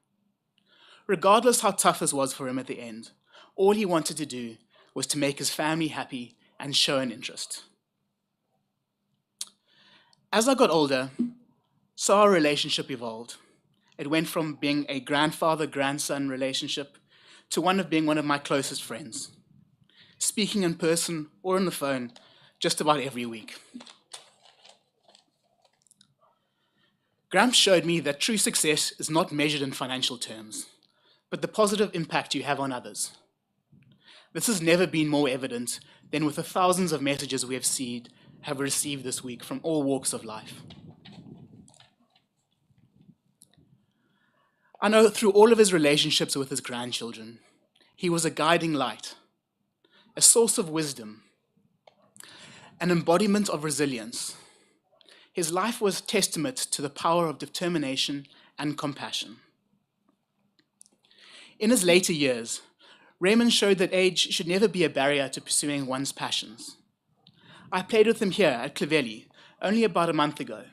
Regardless how tough this was for him at the end, all he wanted to do was to make his family happy and show an interest. As I got older, so our relationship evolved. It went from being a grandfather-grandson relationship to one of being one of my closest friends, speaking in person or on the phone just about every week. Gramps showed me that true success is not measured in financial terms, but the positive impact you have on others. This has never been more evident than with the thousands of messages we have received this week from all walks of life. I know through all of his relationships with his grandchildren, he was a guiding light, a source of wisdom, an embodiment of resilience. His life was testament to the power of determination and compassion. In his later years, Raymond showed that age should never be a barrier to pursuing one's passions. I played with him here at Clovelly only about a month ago.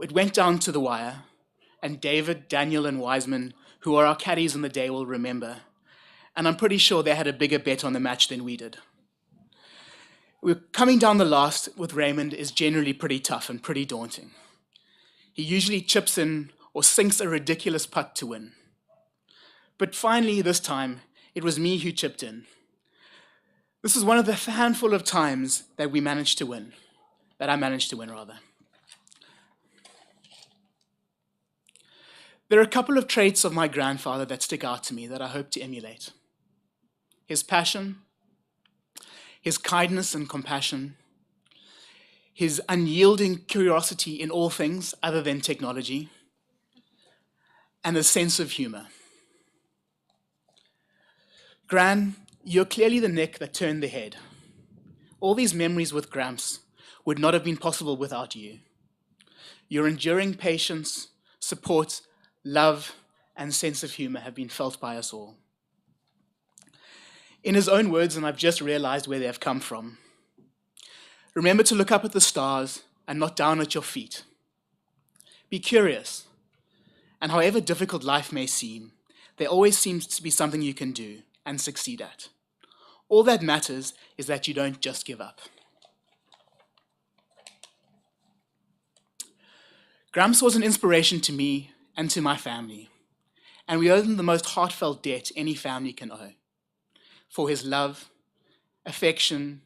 It went down to the wire, and David, Daniel, and Wiseman, who are our caddies on the day, will remember. And I'm pretty sure they had a bigger bet on the match than we did. Coming down the last with Raymond is generally pretty tough and pretty daunting. He usually chips in or sinks a ridiculous putt to win. But finally, this time, it was me who chipped in. This is one of the handful of times that I managed to win. There are a couple of traits of my grandfather that stick out to me that I hope to emulate. His passion, his kindness and compassion, his unyielding curiosity in all things other than technology, and a sense of humor. Gran, you're clearly the neck that turned the head. All these memories with Gramps would not have been possible without you. Your enduring patience, support, love, and sense of humor have been felt by us all. In his own words, and I've just realized where they have come from, remember to look up at the stars and not down at your feet. Be curious, and however difficult life may seem, there always seems to be something you can do and succeed at. All that matters is that you don't just give up. Gramps was an inspiration to me and to my family, and we owe him the most heartfelt debt any family can owe, for his love, affection,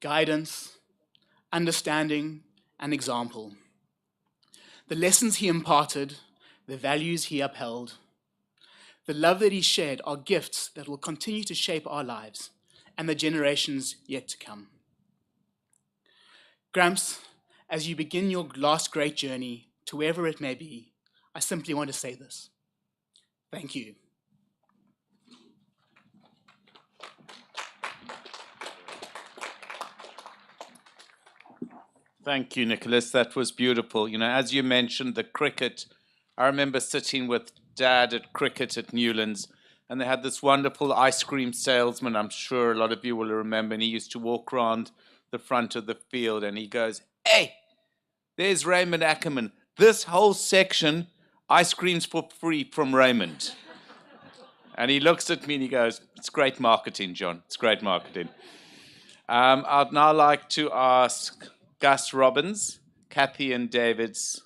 guidance, understanding, and example. The lessons he imparted, the values he upheld, the love that he shared are gifts that will continue to shape our lives and the generations yet to come. Gramps, as you begin your last great journey to wherever it may be, I simply want to say this. Thank you. Thank you, Nicholas. That was beautiful. You know, as you mentioned, the cricket, I remember sitting with Dad at cricket at Newlands, and they had this wonderful ice cream salesman, I'm sure a lot of you will remember, and he used to walk around the front of the field, and he goes, "Hey, there's Raymond Ackerman. This whole section, ice cream's for free from Raymond." And he looks at me and he goes, "It's great marketing, John. It's great marketing." I'd now like to ask Gus Robbins, Kathy and David's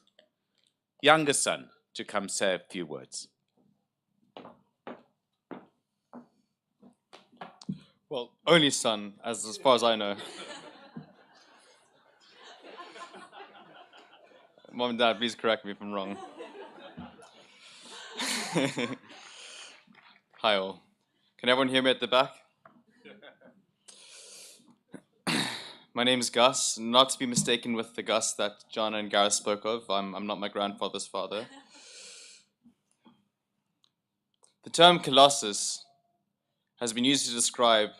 younger son, to come say a few words. Well, only son, as far as I know. Mom and Dad, please correct me if I'm wrong. Hi all. Can everyone hear me at the back? My name is Gus, not to be mistaken with the Gus that John and Gareth spoke of. I'm not my grandfather's father. The term Colossus has been used to describe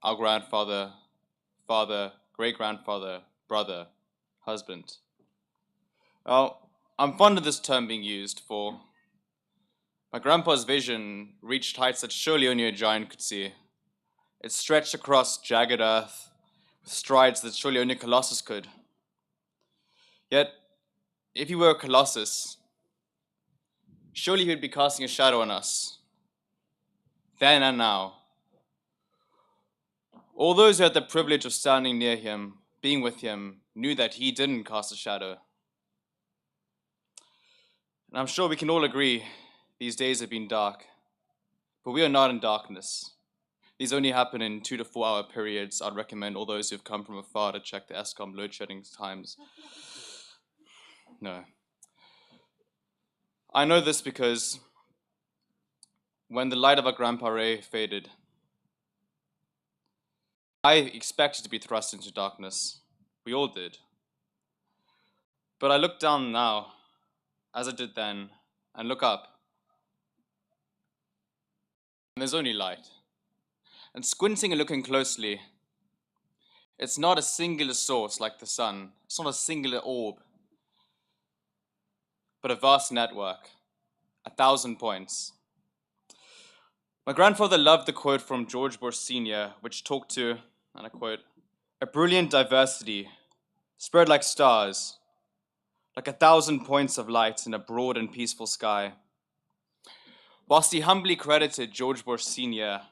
our grandfather, father, great-grandfather, brother, husband. Now, I'm fond of this term being used, for my grandpa's vision reached heights that surely only a giant could see. It stretched across jagged earth with strides that surely only a colossus could. Yet, if he were a colossus, surely he would be casting a shadow on us, then and now. All those who had the privilege of standing near him, being with him, knew that he didn't cast a shadow. And I'm sure we can all agree these days have been dark, but we are not in darkness. These only happen in 2 to 4 hour periods. I'd recommend all those who've come from afar to check the Eskom load shedding times. No. I know this because when the light of our Grandpa Ray faded, I expected to be thrust into darkness. We all did. But I look down now, as I did then, and look up, and there's only light. And squinting and looking closely, it's not a singular source like the sun. It's not a singular orb, but a vast network, 1,000 points. My grandfather loved the quote from George Bush Sr., which talked to, and I quote, "a brilliant diversity, spread like stars, like 1,000 points of light in a broad and peaceful sky." Whilst he humbly credited George Bush Sr.,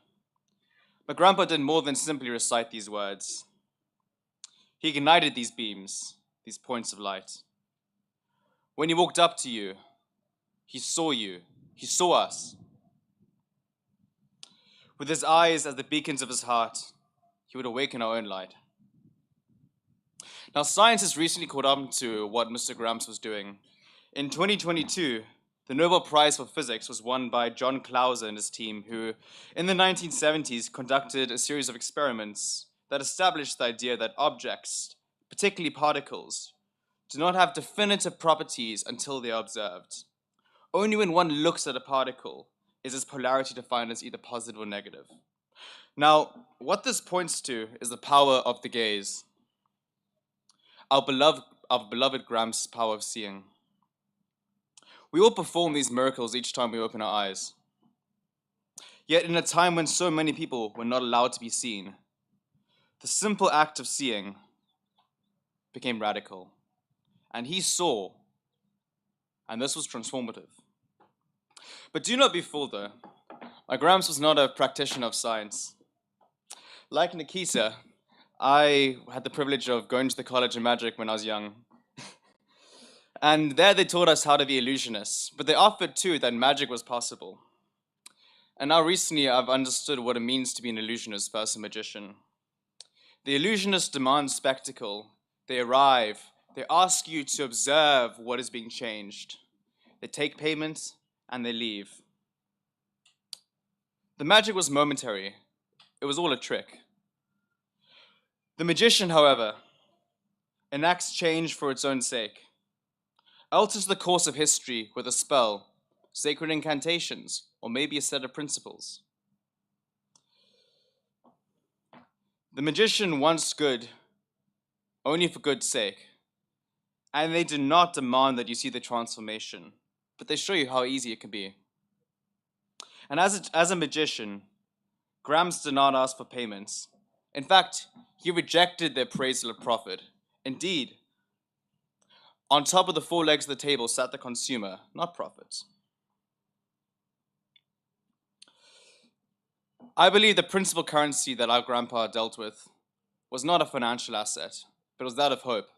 my grandpa did more than simply recite these words. He ignited these beams, these points of light. When he walked up to you, he saw us. With his eyes as the beacons of his heart, he would awaken our own light. Now, science has recently caught up to what Mr. Gramps was doing. In 2022, the Nobel Prize for Physics was won by John Clauser and his team, who, in the 1970s, conducted a series of experiments that established the idea that objects, particularly particles, do not have definitive properties until they are observed. Only when one looks at a particle is its polarity defined as either positive or negative. Now, what this points to is the power of the gaze. Our beloved Gramps' power of seeing. We all perform these miracles each time we open our eyes. Yet in a time when so many people were not allowed to be seen, the simple act of seeing became radical. And he saw, and this was transformative. But do not be fooled though. My Gramps was not a practitioner of science. Like Nikita, I had the privilege of going to the College of Magic when I was young. And there they taught us how to be illusionists, but they offered too that magic was possible. And now recently I've understood what it means to be an illusionist versus a magician. The illusionists demand spectacle. They arrive. They ask you to observe what is being changed. They take payment and they leave. The magic was momentary. It was all a trick. The magician, however, enacts change for its own sake, alters the course of history with a spell, sacred incantations, or maybe a set of principles. The magician wants good only for good's sake, and they do not demand that you see the transformation, but they show you how easy it can be. And as a magician, Gramps did not ask for payments. In fact, he rejected the appraisal of profit. Indeed, on top of the four legs of the table sat the consumer, not profits. I believe the principal currency that our grandpa dealt with was not a financial asset, but was that of hope.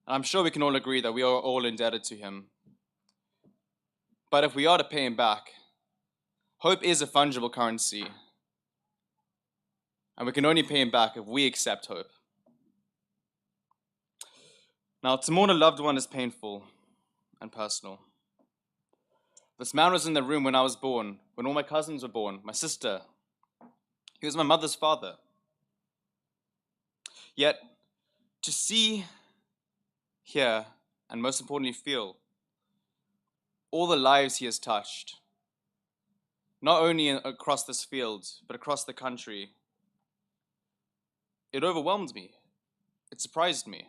And I'm sure we can all agree that we are all indebted to him. But if we are to pay him back, hope is a fungible currency, and we can only pay him back if we accept hope. Now, to mourn a loved one is painful and personal. This man was in the room when I was born, when all my cousins were born, my sister. He was my mother's father. Yet, to see, hear, and most importantly feel all the lives he has touched, not only across this field, but across the country, it overwhelmed me. It surprised me.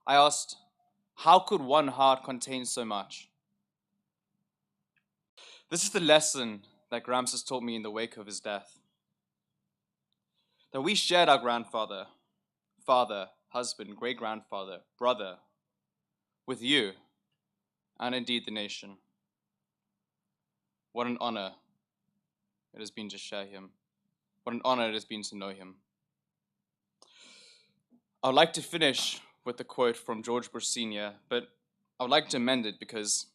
I asked, how could one heart contain so much? This is the lesson that Gramps has taught me in the wake of his death. That we shared our grandfather, father, husband, great-grandfather, brother, with you, and indeed the nation. What an honor it has been to share him. What an honor it has been to know him. I would like to finish with a quote from George Bush Sr., but I would like to amend it because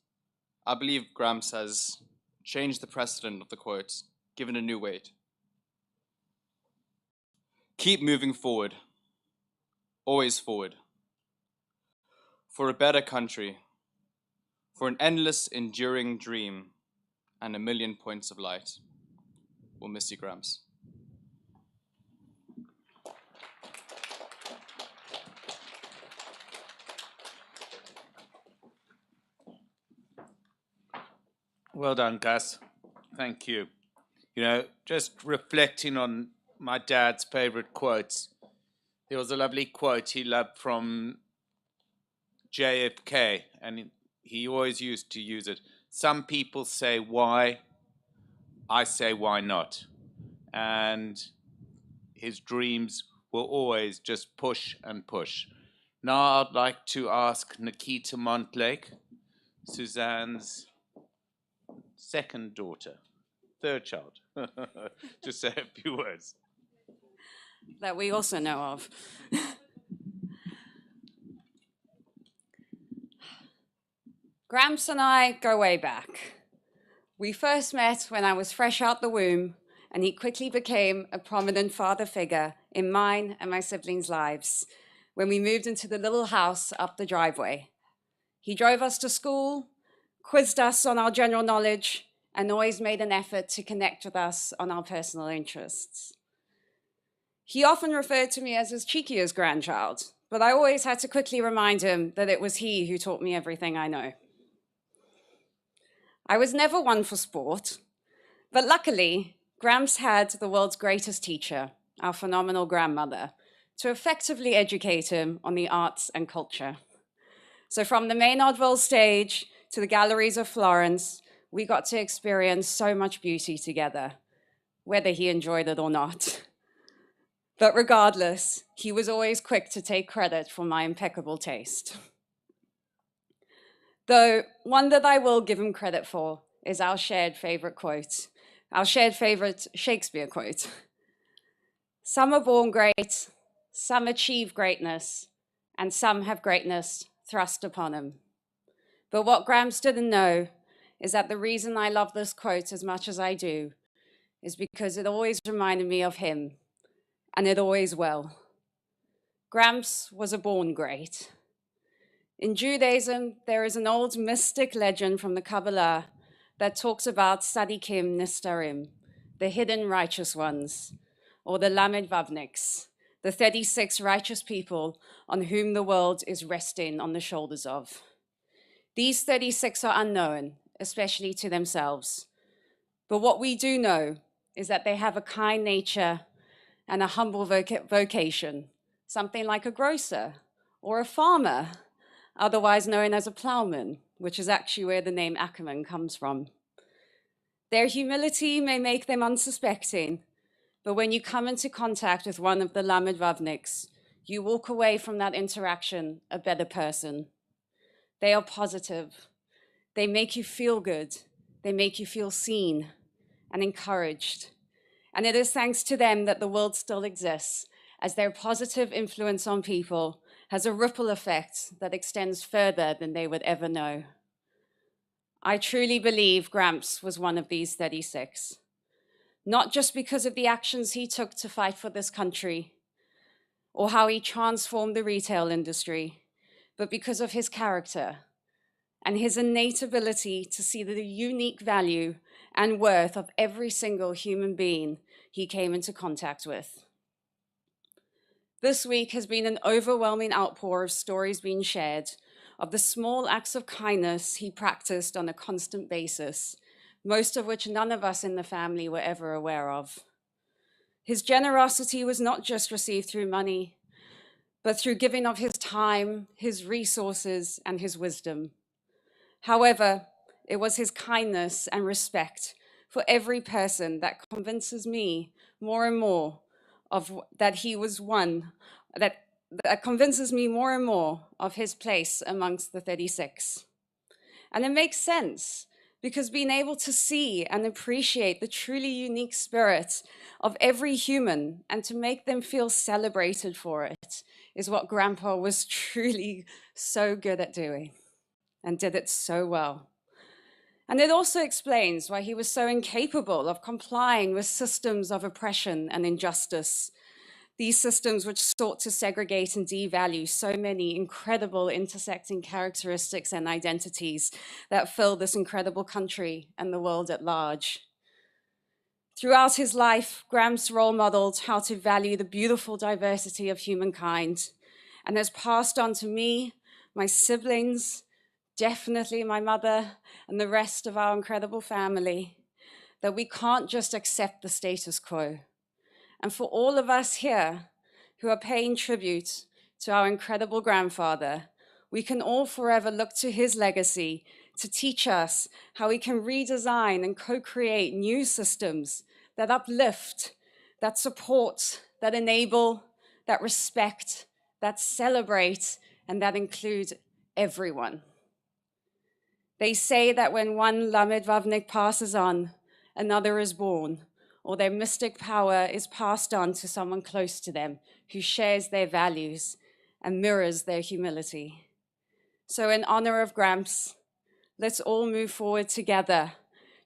I believe Gramps has changed the precedent of the quote, given a new weight. Keep moving forward, always forward, for a better country, for an endless, enduring dream, and a million points of light. We'll miss you, Gramps. Well done, Gus. Thank you. You know, just reflecting on my dad's favorite quotes, there was a lovely quote he loved from JFK, and he always used to use it. Some people say why, I say why not. And his dreams were always just push and push. Now I'd like to ask Nikita Montlake, Suzanne's second daughter, third child, to say a few words. That we also know of. Gramps and I go way back. We first met when I was fresh out the womb, and he quickly became a prominent father figure in mine and my siblings' lives when we moved into the little house up the driveway. He drove us to school, quizzed us on our general knowledge, and always made an effort to connect with us on our personal interests. He often referred to me as his cheekiest grandchild, but I always had to quickly remind him that it was he who taught me everything I know. I was never one for sport, but luckily, Gramps had the world's greatest teacher, our phenomenal grandmother, to effectively educate him on the arts and culture. So from the Maynardville stage to the galleries of Florence, we got to experience so much beauty together, whether he enjoyed it or not. But regardless, he was always quick to take credit for my impeccable taste. Though one that I will give him credit for is our shared favorite quote, our shared favorite Shakespeare quote. Some are born great, some achieve greatness, and some have greatness thrust upon them. But what Gramps didn't know is that the reason I love this quote as much as I do is because it always reminded me of him, and it always will. Gramps was a born great. In Judaism, there is an old mystic legend from the Kabbalah that talks about Tzadikim Nistarim, the hidden righteous ones, or the Lamed Vavniks, the 36 righteous people on whom the world is resting on the shoulders of. These 36 are unknown, especially to themselves. But what we do know is that they have a kind nature and a humble vocation, something like a grocer or a farmer, otherwise known as a plowman, which is actually where the name Ackerman comes from. Their humility may make them unsuspecting, but when you come into contact with one of the Lamed Vavniks, you walk away from that interaction a better person. They are positive. They make you feel good. They make you feel seen and encouraged. And it is thanks to them that the world still exists, as their positive influence on people has a ripple effect that extends further than they would ever know. I truly believe Gramps was one of these 36, not just because of the actions he took to fight for this country or how he transformed the retail industry, but because of his character and his innate ability to see the unique value and worth of every single human being he came into contact with. This week has been an overwhelming outpour of stories being shared of the small acts of kindness he practiced on a constant basis, most of which none of us in the family were ever aware of. His generosity was not just received through money, but through giving of his time, his resources, and his wisdom. However, it was his kindness and respect for every person that convinces me more and more that he was one, that convinces me more and more of his place amongst the 36. And it makes sense, because being able to see and appreciate the truly unique spirit of every human and to make them feel celebrated for it is what Grandpa was truly so good at doing and did it so well. And it also explains why he was so incapable of complying with systems of oppression and injustice, these systems which sought to segregate and devalue so many incredible intersecting characteristics and identities that fill this incredible country and the world at large. Throughout his life, Gramps role modeled how to value the beautiful diversity of humankind and has passed on to me, my siblings, definitely my mother, and the rest of our incredible family, that we can't just accept the status quo. And for all of us here who are paying tribute to our incredible grandfather, we can all forever look to his legacy to teach us how we can redesign and co-create new systems that uplift, that support, that enable, that respect, that celebrate, and that include everyone. They say that when one Lamed Vavnik passes on, another is born, or their mystic power is passed on to someone close to them who shares their values and mirrors their humility. So in honor of Gramps, let's all move forward together,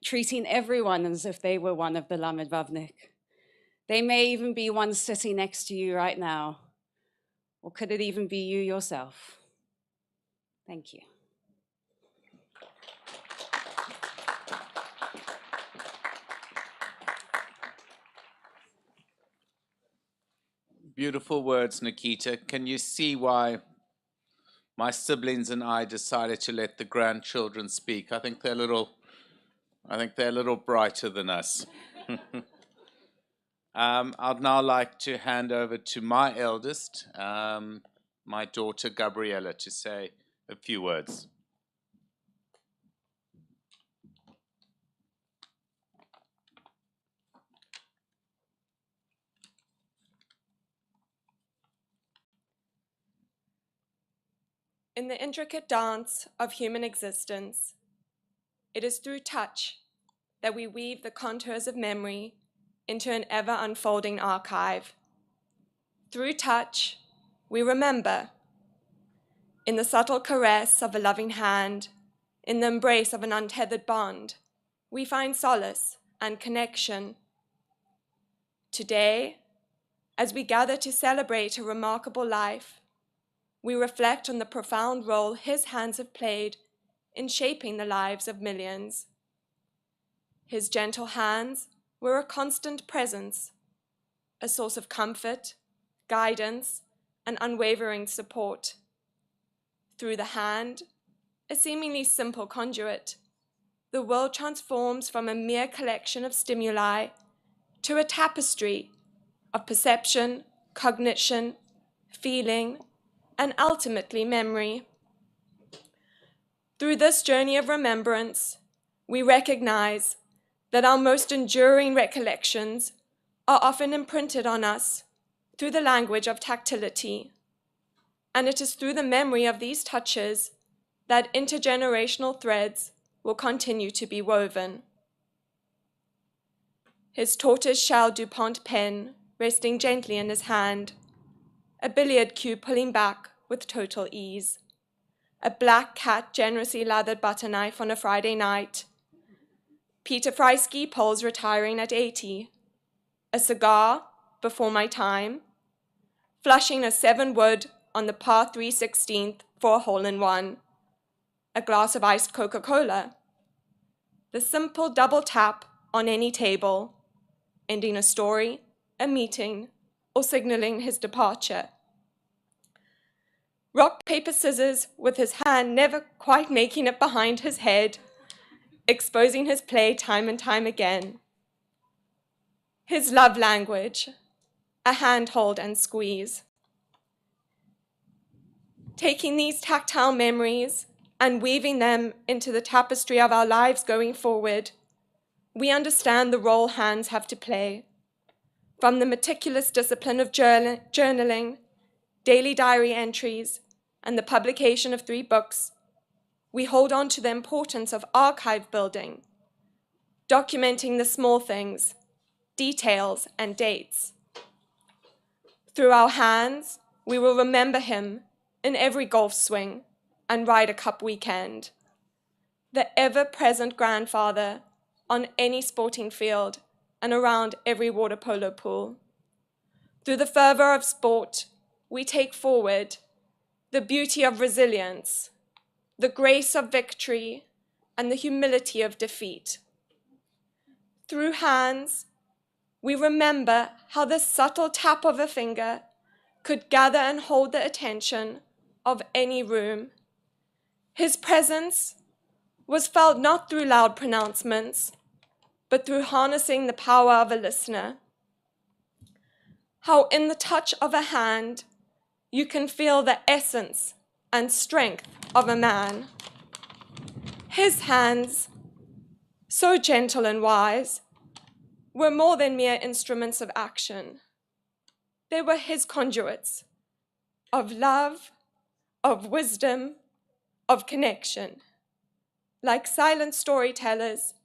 treating everyone as if they were one of the Lamed Vavnik. They may even be one sitting next to you right now, or could it even be you yourself? Thank you. Beautiful words, Nikita. Can you see why my siblings and I decided to let the grandchildren speak? I think they're a little brighter than us. I'd now like to hand over to my eldest, my daughter Gabriella, to say a few words. In the intricate dance of human existence, it is through touch that we weave the contours of memory into an ever-unfolding archive. Through touch, we remember. In the subtle caress of a loving hand, in the embrace of an untethered bond, we find solace and connection. Today, as we gather to celebrate a remarkable life, we reflect on the profound role his hands have played in shaping the lives of millions. His gentle hands were a constant presence, a source of comfort, guidance, and unwavering support. Through the hand, a seemingly simple conduit, the world transforms from a mere collection of stimuli to a tapestry of perception, cognition, feeling, and ultimately memory. Through this journey of remembrance, we recognize that our most enduring recollections are often imprinted on us through the language of tactility. And it is through the memory of these touches that intergenerational threads will continue to be woven. His tortoise-shell DuPont pen resting gently in his hand, a billiard cue pulling back with total ease, a black cat generously lathered butter knife on a Friday night, Peter Fry ski poles retiring at 80, a cigar before my time, flushing a 7-wood on the par 3/16 for a hole-in-one, a glass of iced Coca-Cola, the simple double tap on any table, ending a story, a meeting, or signaling his departure. Rock, paper, scissors with his hand never quite making it behind his head, exposing his play time and time again. His love language, a handhold and squeeze. Taking these tactile memories and weaving them into the tapestry of our lives going forward, we understand the role hands have to play. From the meticulous discipline of journaling, daily diary entries, and the publication of 3 books, we hold on to the importance of archive building, documenting the small things, details, and dates. Through our hands, we will remember him in every golf swing and Ryder Cup weekend, the ever-present grandfather on any sporting field and around every water polo pool. Through the fervor of sport, we take forward the beauty of resilience, the grace of victory, and the humility of defeat. Through hands, we remember how the subtle tap of a finger could gather and hold the attention of any room. His presence was felt not through loud pronouncements, but through harnessing the power of a listener. How in the touch of a hand, you can feel the essence and strength of a man. His hands, so gentle and wise, were more than mere instruments of action. They were his conduits of love, of wisdom, of connection. Like silent storytellers,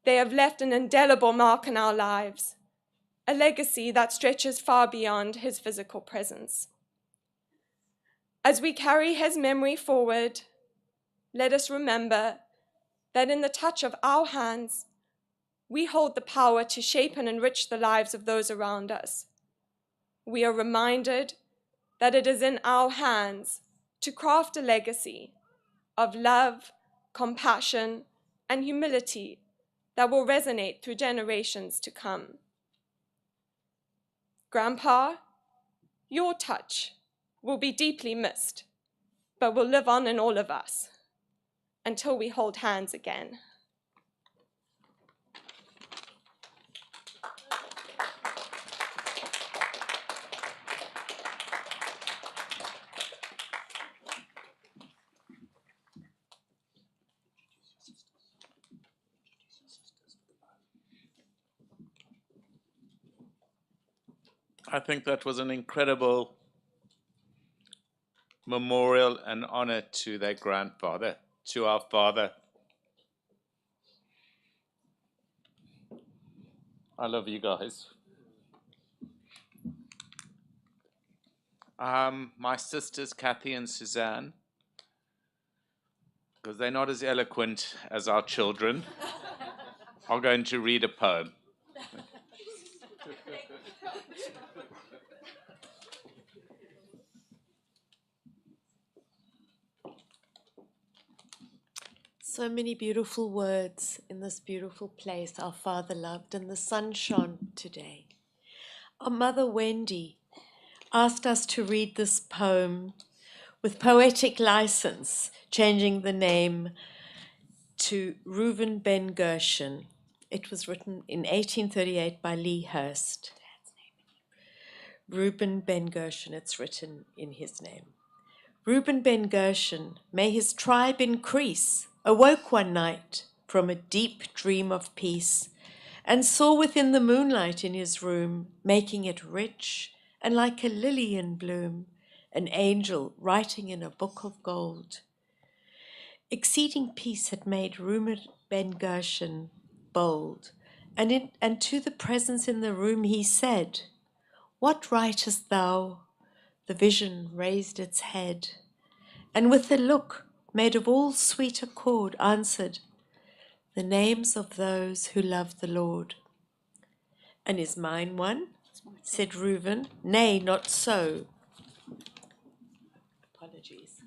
they have left an indelible mark in our lives, a legacy that stretches far beyond his physical presence. As we carry his memory forward, let us remember that in the touch of our hands, we hold the power to shape and enrich the lives of those around us. We are reminded that it is in our hands to craft a legacy of love, compassion, and humility that will resonate through generations to come. Grandpa, your touch will be deeply missed, but will live on in all of us until we hold hands again. I think that was an incredible memorial and honor to their grandfather, to our father. I love you guys. My sisters, Kathy and Suzanne, because they're not as eloquent as our children, are going to read a poem. So many beautiful words in this beautiful place our father loved, and the sun shone today. Our mother Wendy asked us to read this poem with poetic license, changing the name to Reuben Ben Gershon. It was written in 1838 by Lee Hurst. Reuben Ben Gershon, it's written in his name. Reuben Ben Gershon, may his tribe increase, awoke one night from a deep dream of peace, and saw within the moonlight in his room, making it rich and like a lily in bloom, an angel writing in a book of gold. Exceeding peace had made Reuben Ben Gershon bold, and to the presence in the room he said, "What writest thou?" The vision raised its head, and with a look made of all sweet accord answered, "The names of those who love the Lord." "And is mine one?" said Reuben. "Nay, not so." Apologies.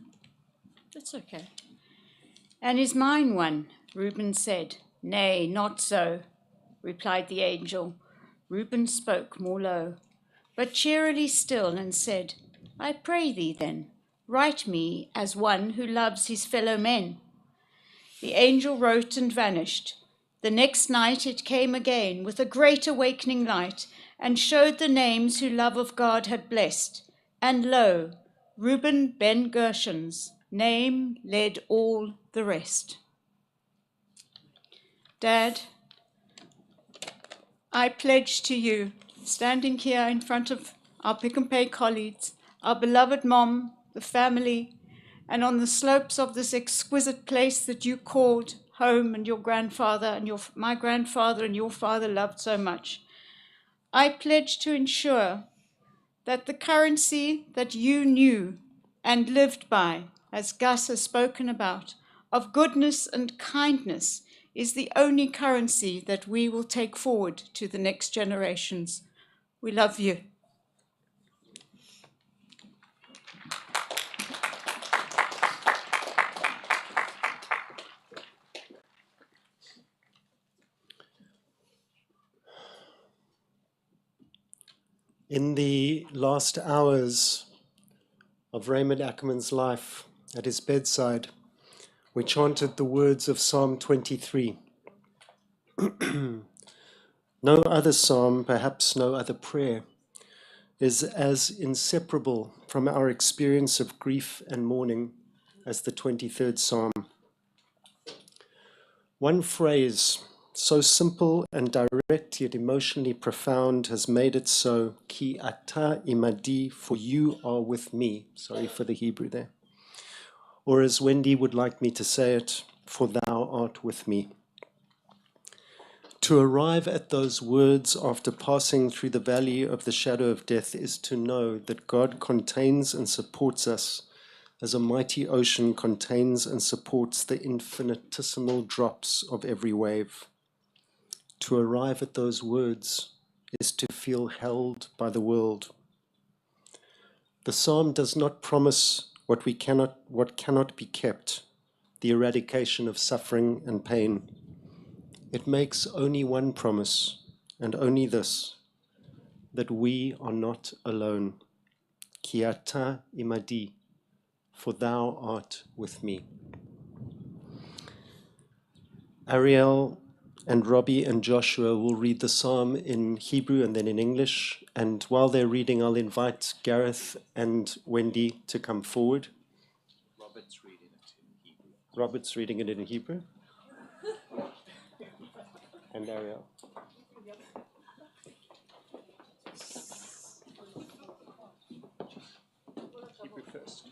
That's okay. "And is mine one?" Reuben said. "Nay, not so," replied the angel. Reuben spoke more low, but cheerily still, and said, "I pray thee then, write me as one who loves his fellow men." The angel wrote and vanished. The next night it came again with a great awakening light, and showed the names who love of God had blessed. And lo, Reuben Ben Gershon's name led all the rest. Dad, I pledge to you, standing here in front of our Pick and Pay colleagues, our beloved mom, the family, and on the slopes of this exquisite place that you called home, and your grandfather and my grandfather and your father loved so much, I pledge to ensure that the currency that you knew and lived by, as Gus has spoken about, of goodness and kindness, is the only currency that we will take forward to the next generations. We love you. In the last hours of Raymond Ackerman's life, at his bedside, we chanted the words of Psalm 23. No other psalm, perhaps no other prayer, is as inseparable from our experience of grief and mourning as the 23rd Psalm. One phrase, so simple and direct yet emotionally profound, has made it so, Ki ata imadi, for you are with me. Sorry for the Hebrew there. Or as Wendy would like me to say it, for thou art with me. To arrive at those words after passing through the valley of the shadow of death is to know that God contains and supports us as a mighty ocean contains and supports the infinitesimal drops of every wave. To arrive at those words is to feel held by the world. The psalm does not promise what cannot be kept, the eradication of suffering and pain. It makes only one promise, and only this, that we are not alone. Ki ata imadi, for thou art with me. Ariel and Robbie and Joshua will read the psalm in Hebrew and then in English. And while they're reading, I'll invite Gareth and Wendy to come forward. Robert's reading it in Hebrew. And Ariel. Hebrew first.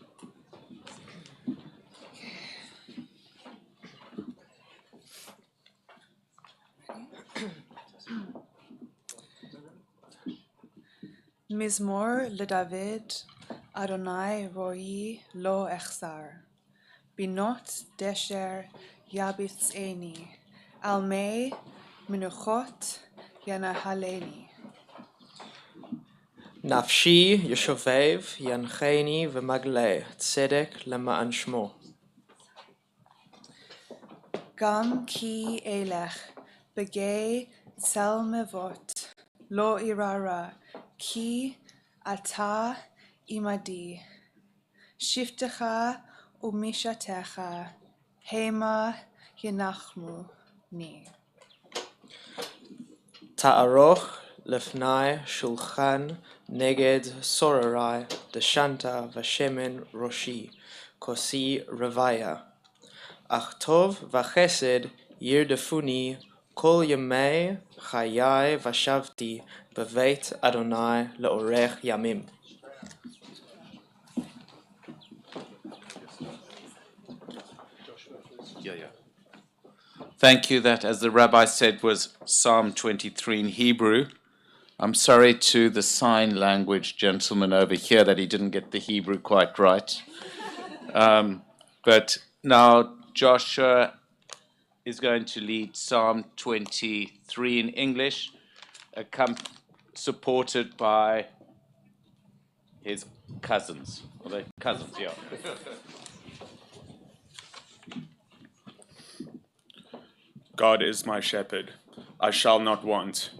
מזמור לדוד, אדוני רואי לא אחסר. בינות דשר יביצני, על מי מנוחות ינהלני. נפשי ישובב ינחני ומגלה, צדק למען שמו. גם כי אלך בגיא צל מוות, לא אירא רע, כי אתה עמדי. שבטך ומשעתך המה ינחמוני. תערוך לפני שולחן נגד סוררי, דשנת ושמן ראשי, כוסי רוויה. אך טוב וחסד ירדפוני כל ימי חיי ושבתי בבית אדוני לאורך ימים. Thank you. That, as the rabbi said, was Psalm 23 in Hebrew. I'm sorry to the sign language gentleman over here that he didn't get the Hebrew quite right. But now Joshua is going to lead Psalm 23 in English, supported by his cousins. Well, they're cousins, yeah. God is my shepherd, I shall not want.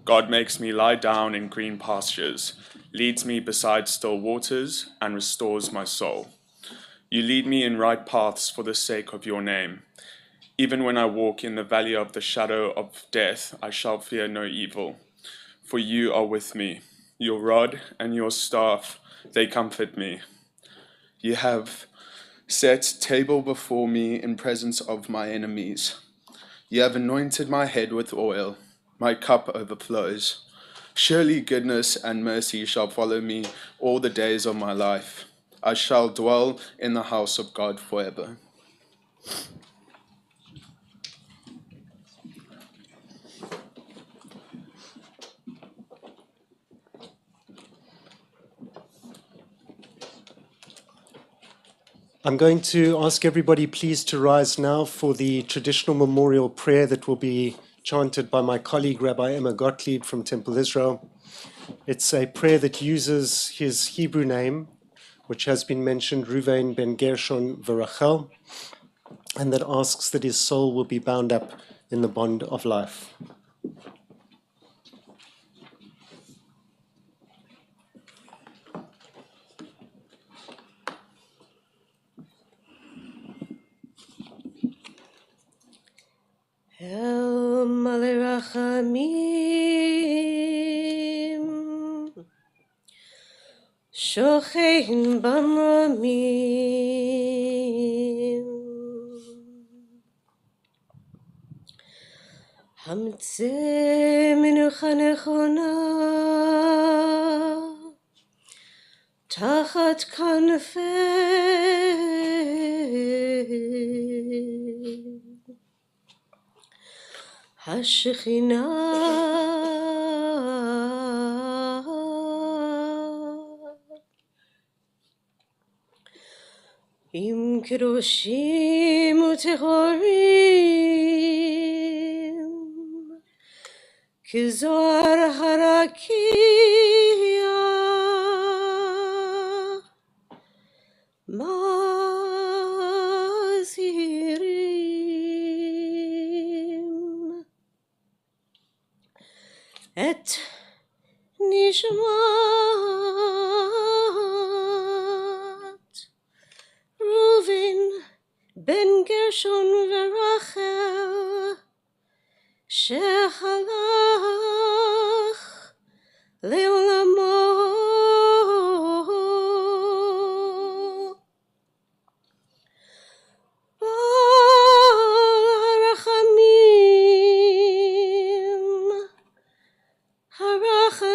God makes me lie down in green pastures, leads me beside still waters, and restores my soul. You lead me in right paths for the sake of your name. Even when I walk in the valley of the shadow of death, I shall fear no evil. For you are with me. Your rod and your staff, they comfort me. You have set table before me in presence of my enemies. You have anointed my head with oil. My cup overflows. Surely goodness and mercy shall follow me all the days of my life. I shall dwell in the house of God forever. I'm going to ask everybody please to rise now for the traditional memorial prayer that will be chanted by my colleague Rabbi Emma Gottlieb from Temple Israel. It's a prayer that uses his Hebrew name, which has been mentioned, Reuven ben Gershon v'Rachel, and that asks that his soul will be bound up in the bond of life. El Malei Rachamim שוכן במרומים. המצא מנוחה נכונה תחת כנפי השכינה. עם קדושים וטהורים כזוהר הרקיע מזהירים את נשמת ראובן בן גרשון ורחל שהלך לעולמו. בעל הרחמים, הרחמים,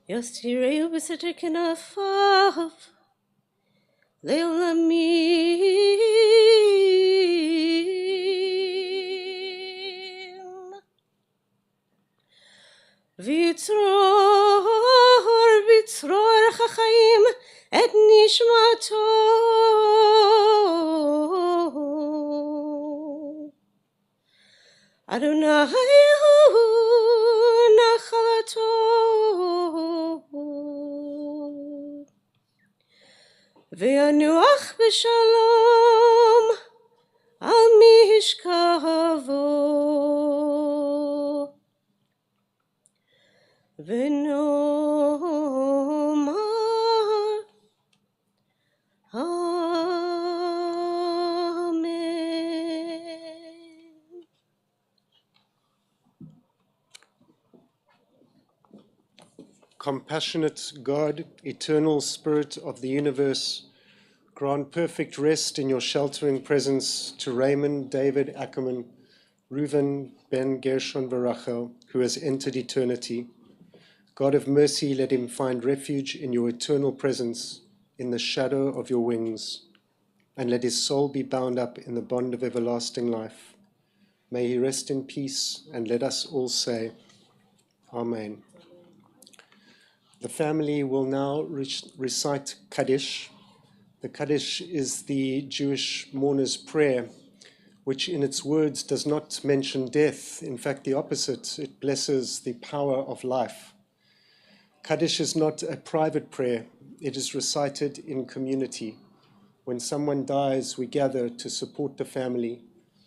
יסתירהו בסתר כנפיו לעולמים. ויצרור בצרור החיים את נשמתו. אדוני הוא נחלתו וינוח בשלום על משכבו ונאמר אמן. Compassionate God, eternal Spirit of the universe, grant perfect rest in your sheltering presence to Raymond David Ackerman, Reuven Ben Gershon Barachel, who has entered eternity. God of mercy, let him find refuge in your eternal presence, in the shadow of your wings, and let his soul be bound up in the bond of everlasting life. May he rest in peace, and let us all say, Amen. The family will now recite Kaddish. The Kaddish is the Jewish mourner's prayer, which in its words does not mention death. In fact, the opposite. It blesses the power of life. Kaddish is not a private prayer. It is recited in community. When someone dies, we gather to support the family,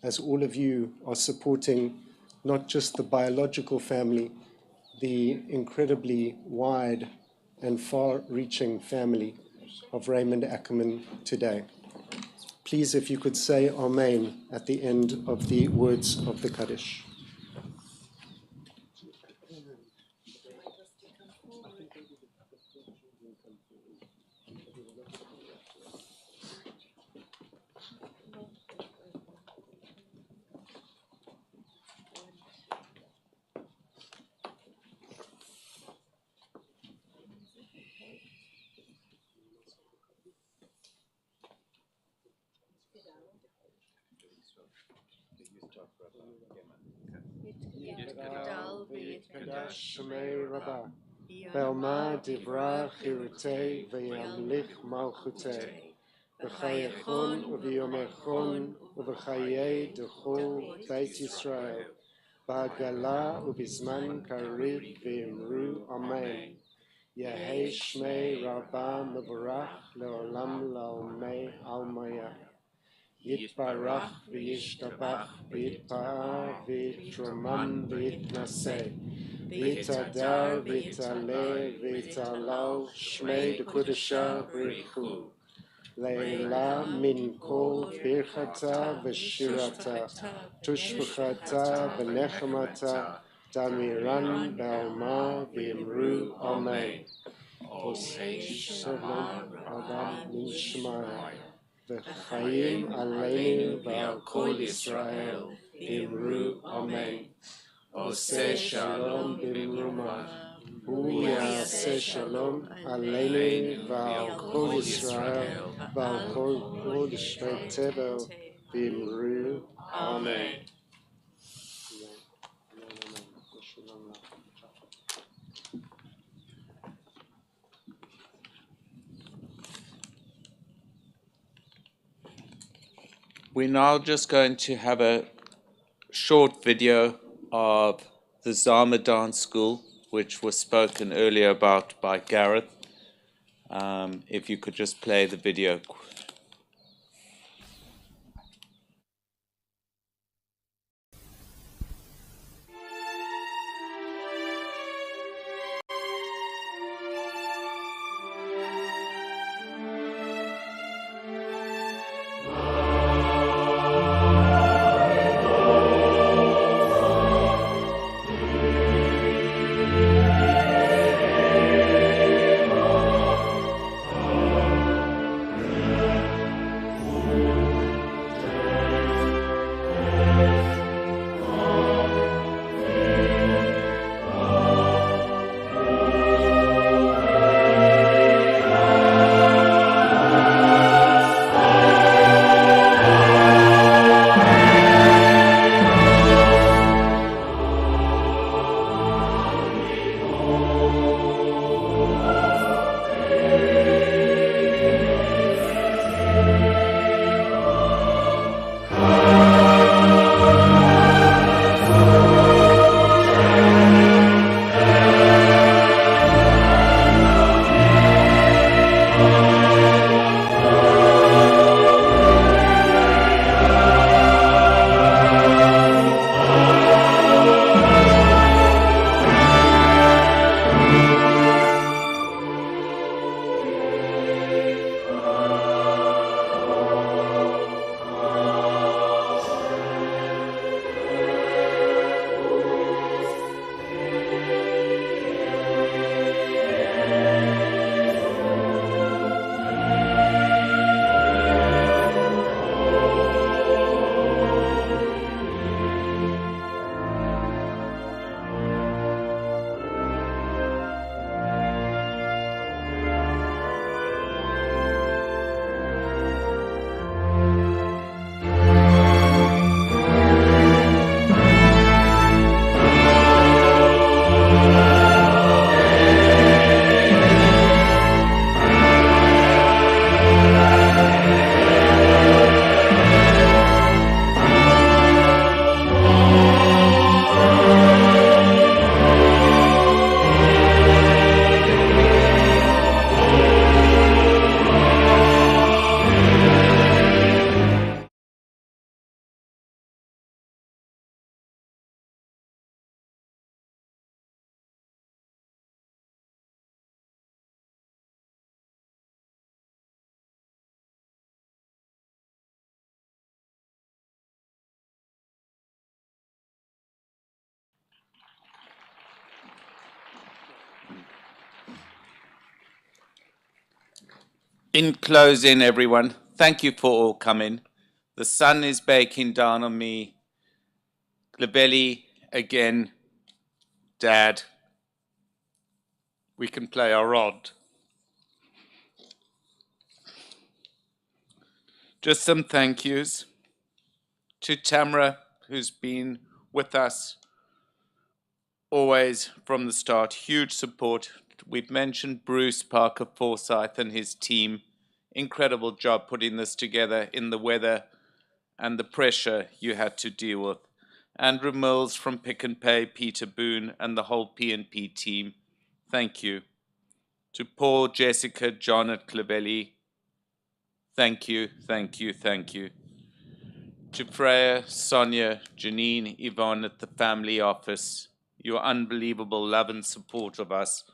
as all of you are supporting not just the biological family, the incredibly wide and far-reaching family of Raymond Ackerman today. Please, if you could say Amen at the end of the words of the Kaddish. יתגדל ויתקדש שמי רבה, בעלמא דברה חירותי וימליך מלכותי, בחייכון וביומכון ובחיי דכל בית ישראל, בעגלה ובזמן קריב ואמרו אמן. יהי שמי רבה מבורך לעולם לעולמי עלמיה. יתברך וישתבח ויתפאר ויתרומם ויתנשא ויתהדר ויתעלה ויתהלל שמי דקודשה בריחו. Leila min kol birchata v'shirata, tushbachata v'nechemata, damiran b'alma v'imru amen. Shalom Adam min Shemaya, v'chaim aleinu v'al kol Yisrael, v'imru amen. Oseh shalom b'mruma, hu yaseh shalom aleinu v'al kol Yisrael, v'al kol Yisrael tevel, v'imru amen. We're now just going to have a short video of the Zama Dance School, which was spoken earlier about by Gareth. If you could just play the video. In closing, everyone, thank you for all coming. The sun is baking down on me. Glebeli, again, Dad, we can play our rod. Just some thank yous to Tamara, who's been with us always from the start. Huge support. We've mentioned Bruce Parker Forsyth and his team. Incredible job putting this together in the weather and the pressure you had to deal with. Andrew Mills from Pick and Pay, Peter Boone, and the whole P&P team, thank you. To Paul, Jessica, John at Klebeli, thank you, thank you, thank you. To Freya, Sonia, Janine, Yvonne at the family office, your unbelievable love and support of us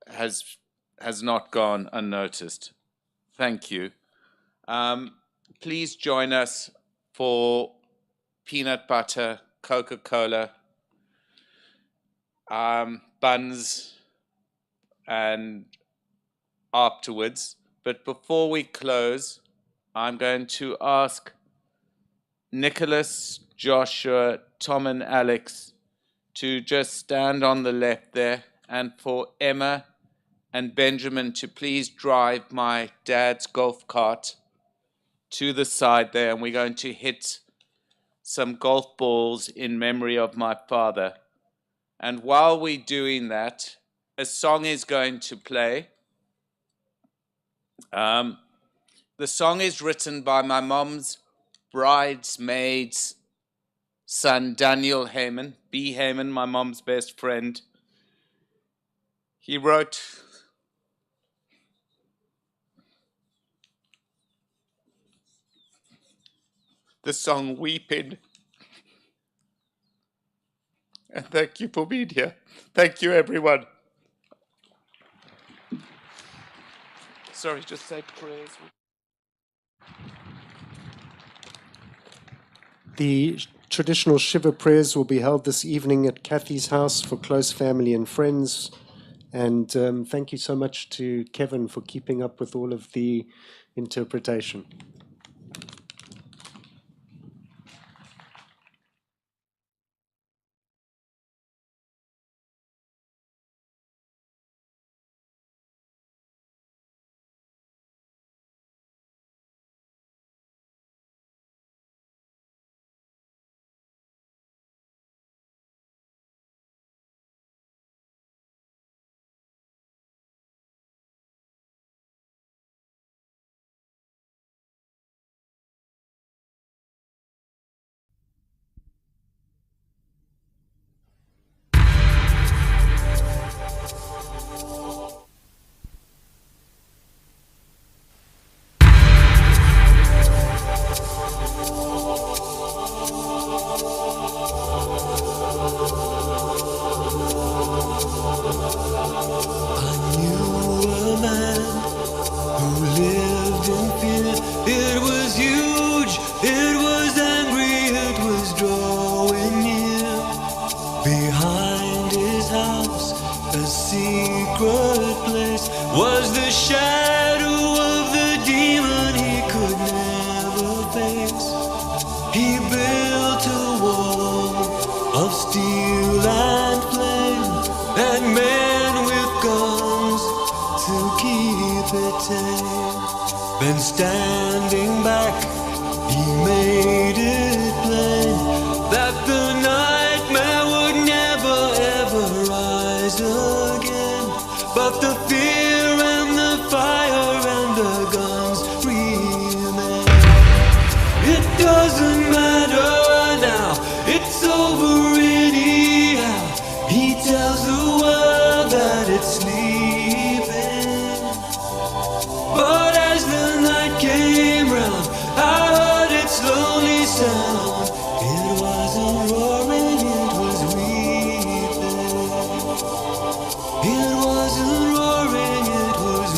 has has not gone unnoticed. Thank you. Please join us for peanut butter, Coca-Cola, buns, and afterwards. But before we close, I'm going to ask Nicholas, Joshua, Tom, and Alex to just stand on the left there, and for Emma and Benjamin to please drive my dad's golf cart to the side there, and we're going to hit some golf balls in memory of my father. And while we're doing that, a song is going to play. The song is written by my mom's bridesmaid's son, Daniel Heyman, B. Heyman, my mom's best friend. He wrote the song Weeping. And thank you for being here. Thank you, everyone. Sorry, just say prayers. The traditional Shiva prayers will be held this evening at Kathy's house for close family and friends. And thank you so much to Kevin for keeping up with all of the interpretation. Then standing back, he made it plain that the nightmare would never ever rise again. But the fear and the fire and the guns remain. It doesn't matter now, it's over anyhow. He tells the world that it's sleeping. But as the night came round, I heard its lonely sound. It wasn't roaring, it was weeping. It wasn't roaring, it was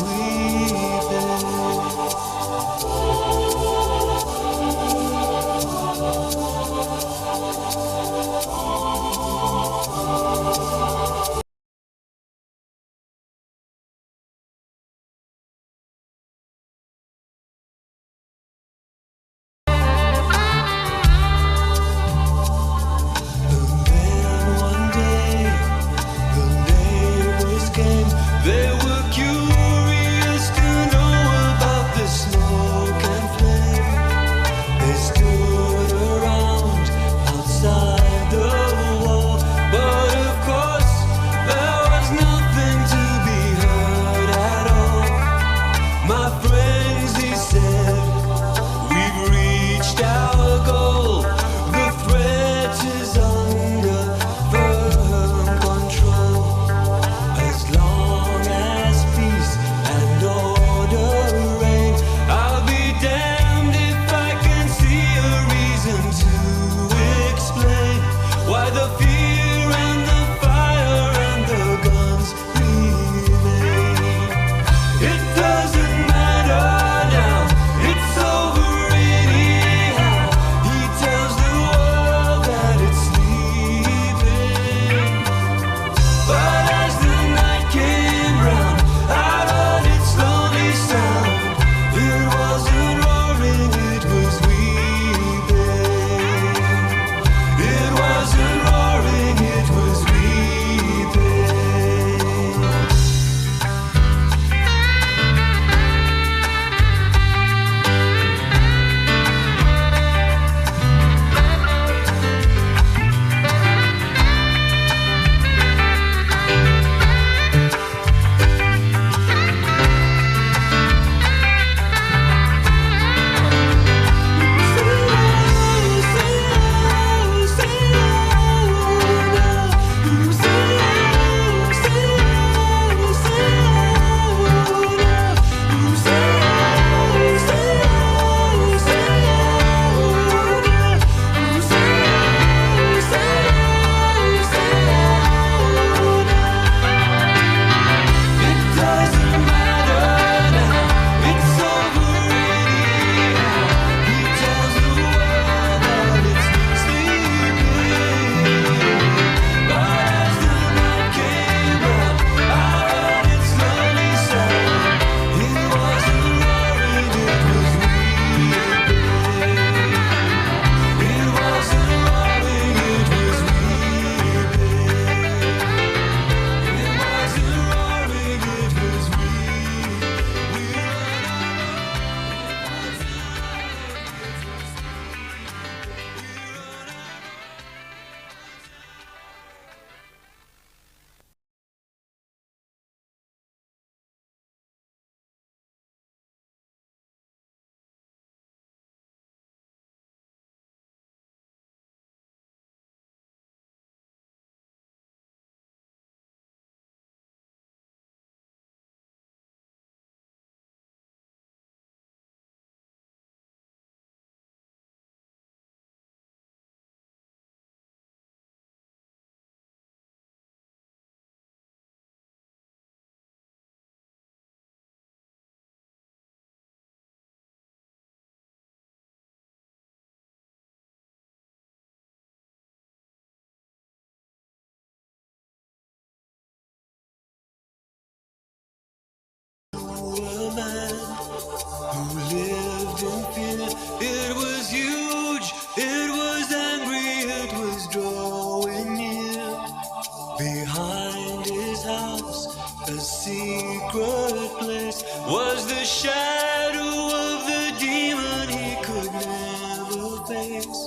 A secret place was the shadow of the demon he could never face.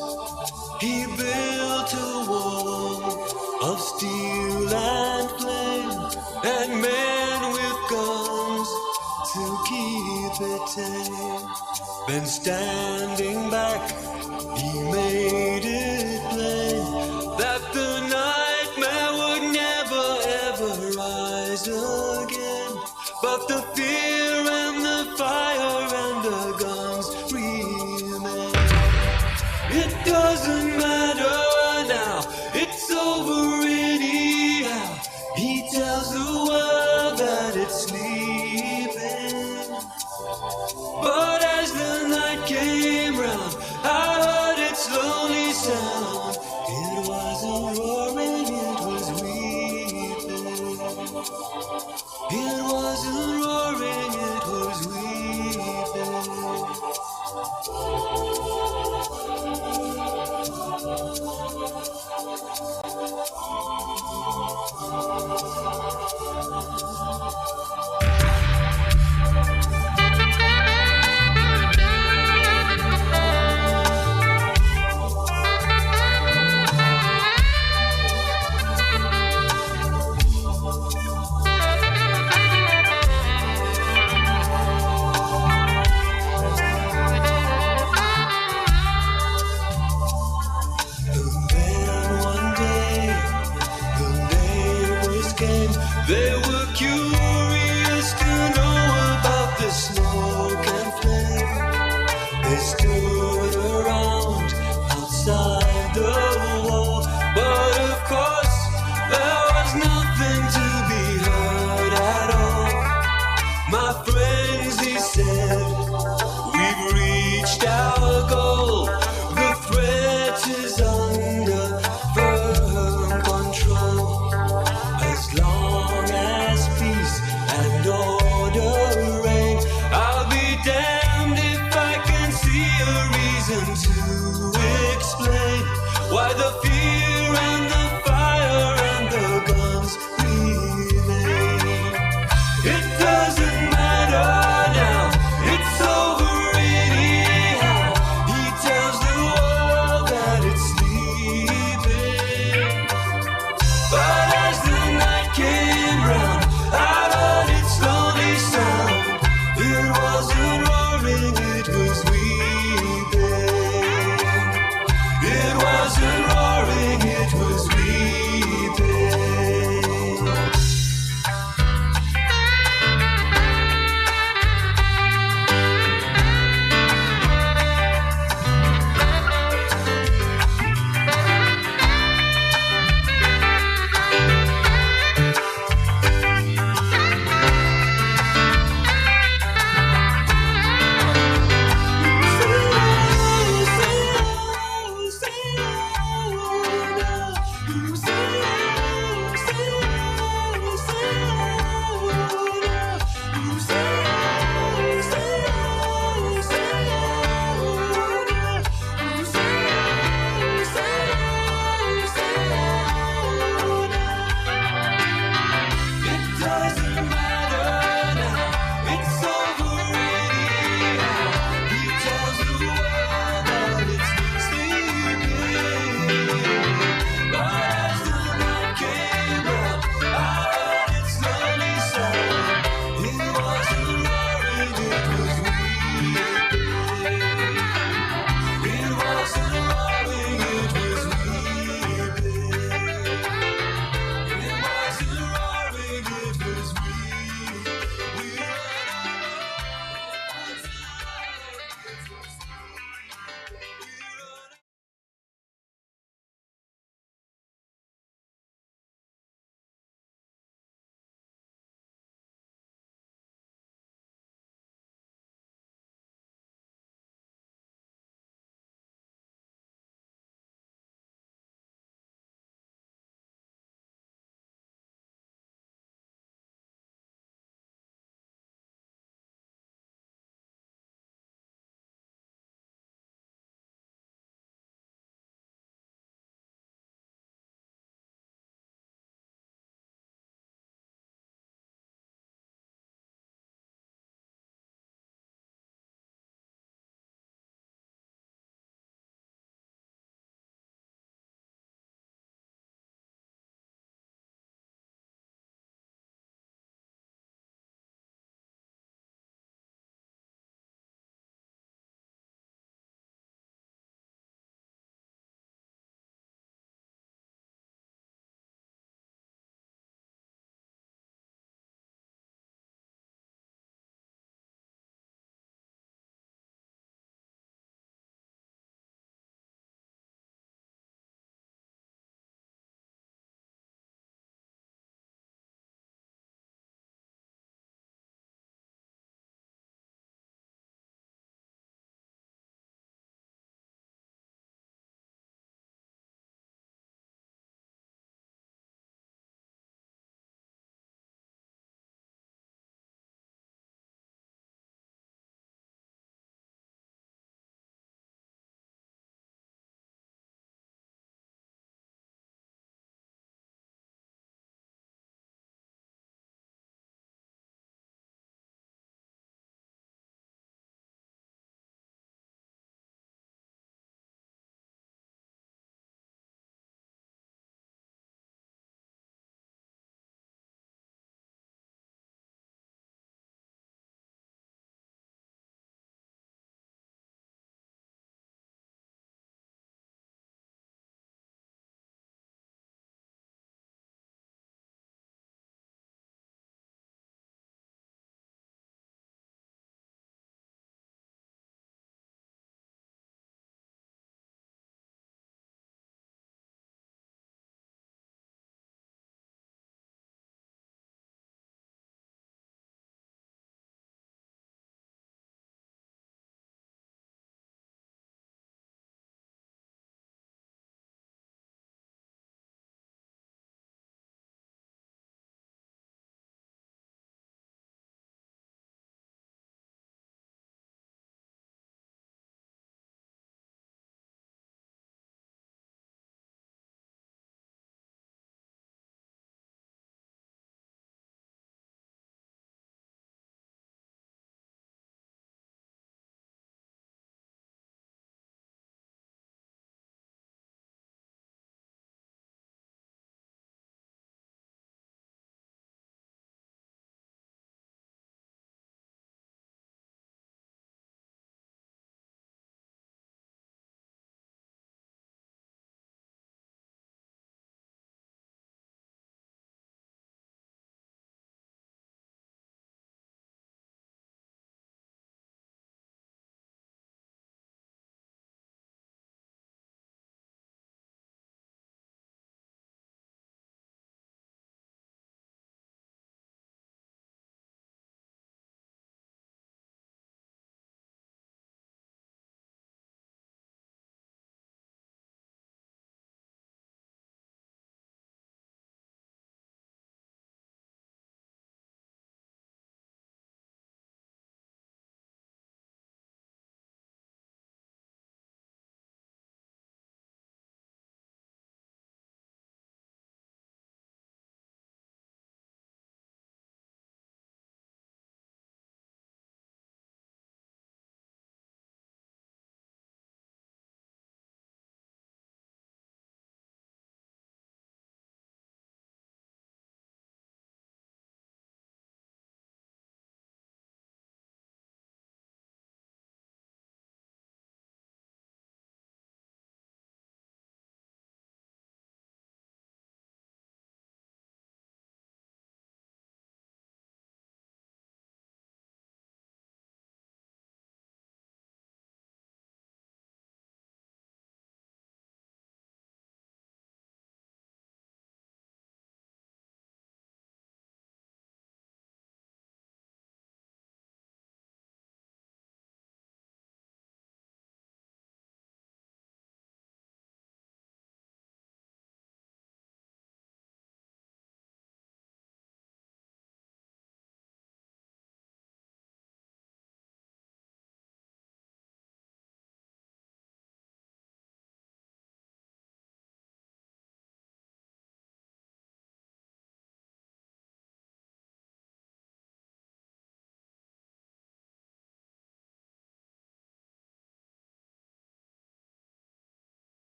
He built a wall of steel and flame, and men with guns to keep it tame. Then standing back, he made it plain that the nightmare would never ever rise again. But the fear and the fire and the guns remain. It doesn't matter now, it's over anyhow. He tells the world that it's sleeping. But as the night came round, I heard its lonely sound. It wasn't roaring, it was weeping. It wasn't roaring, it was They were cute.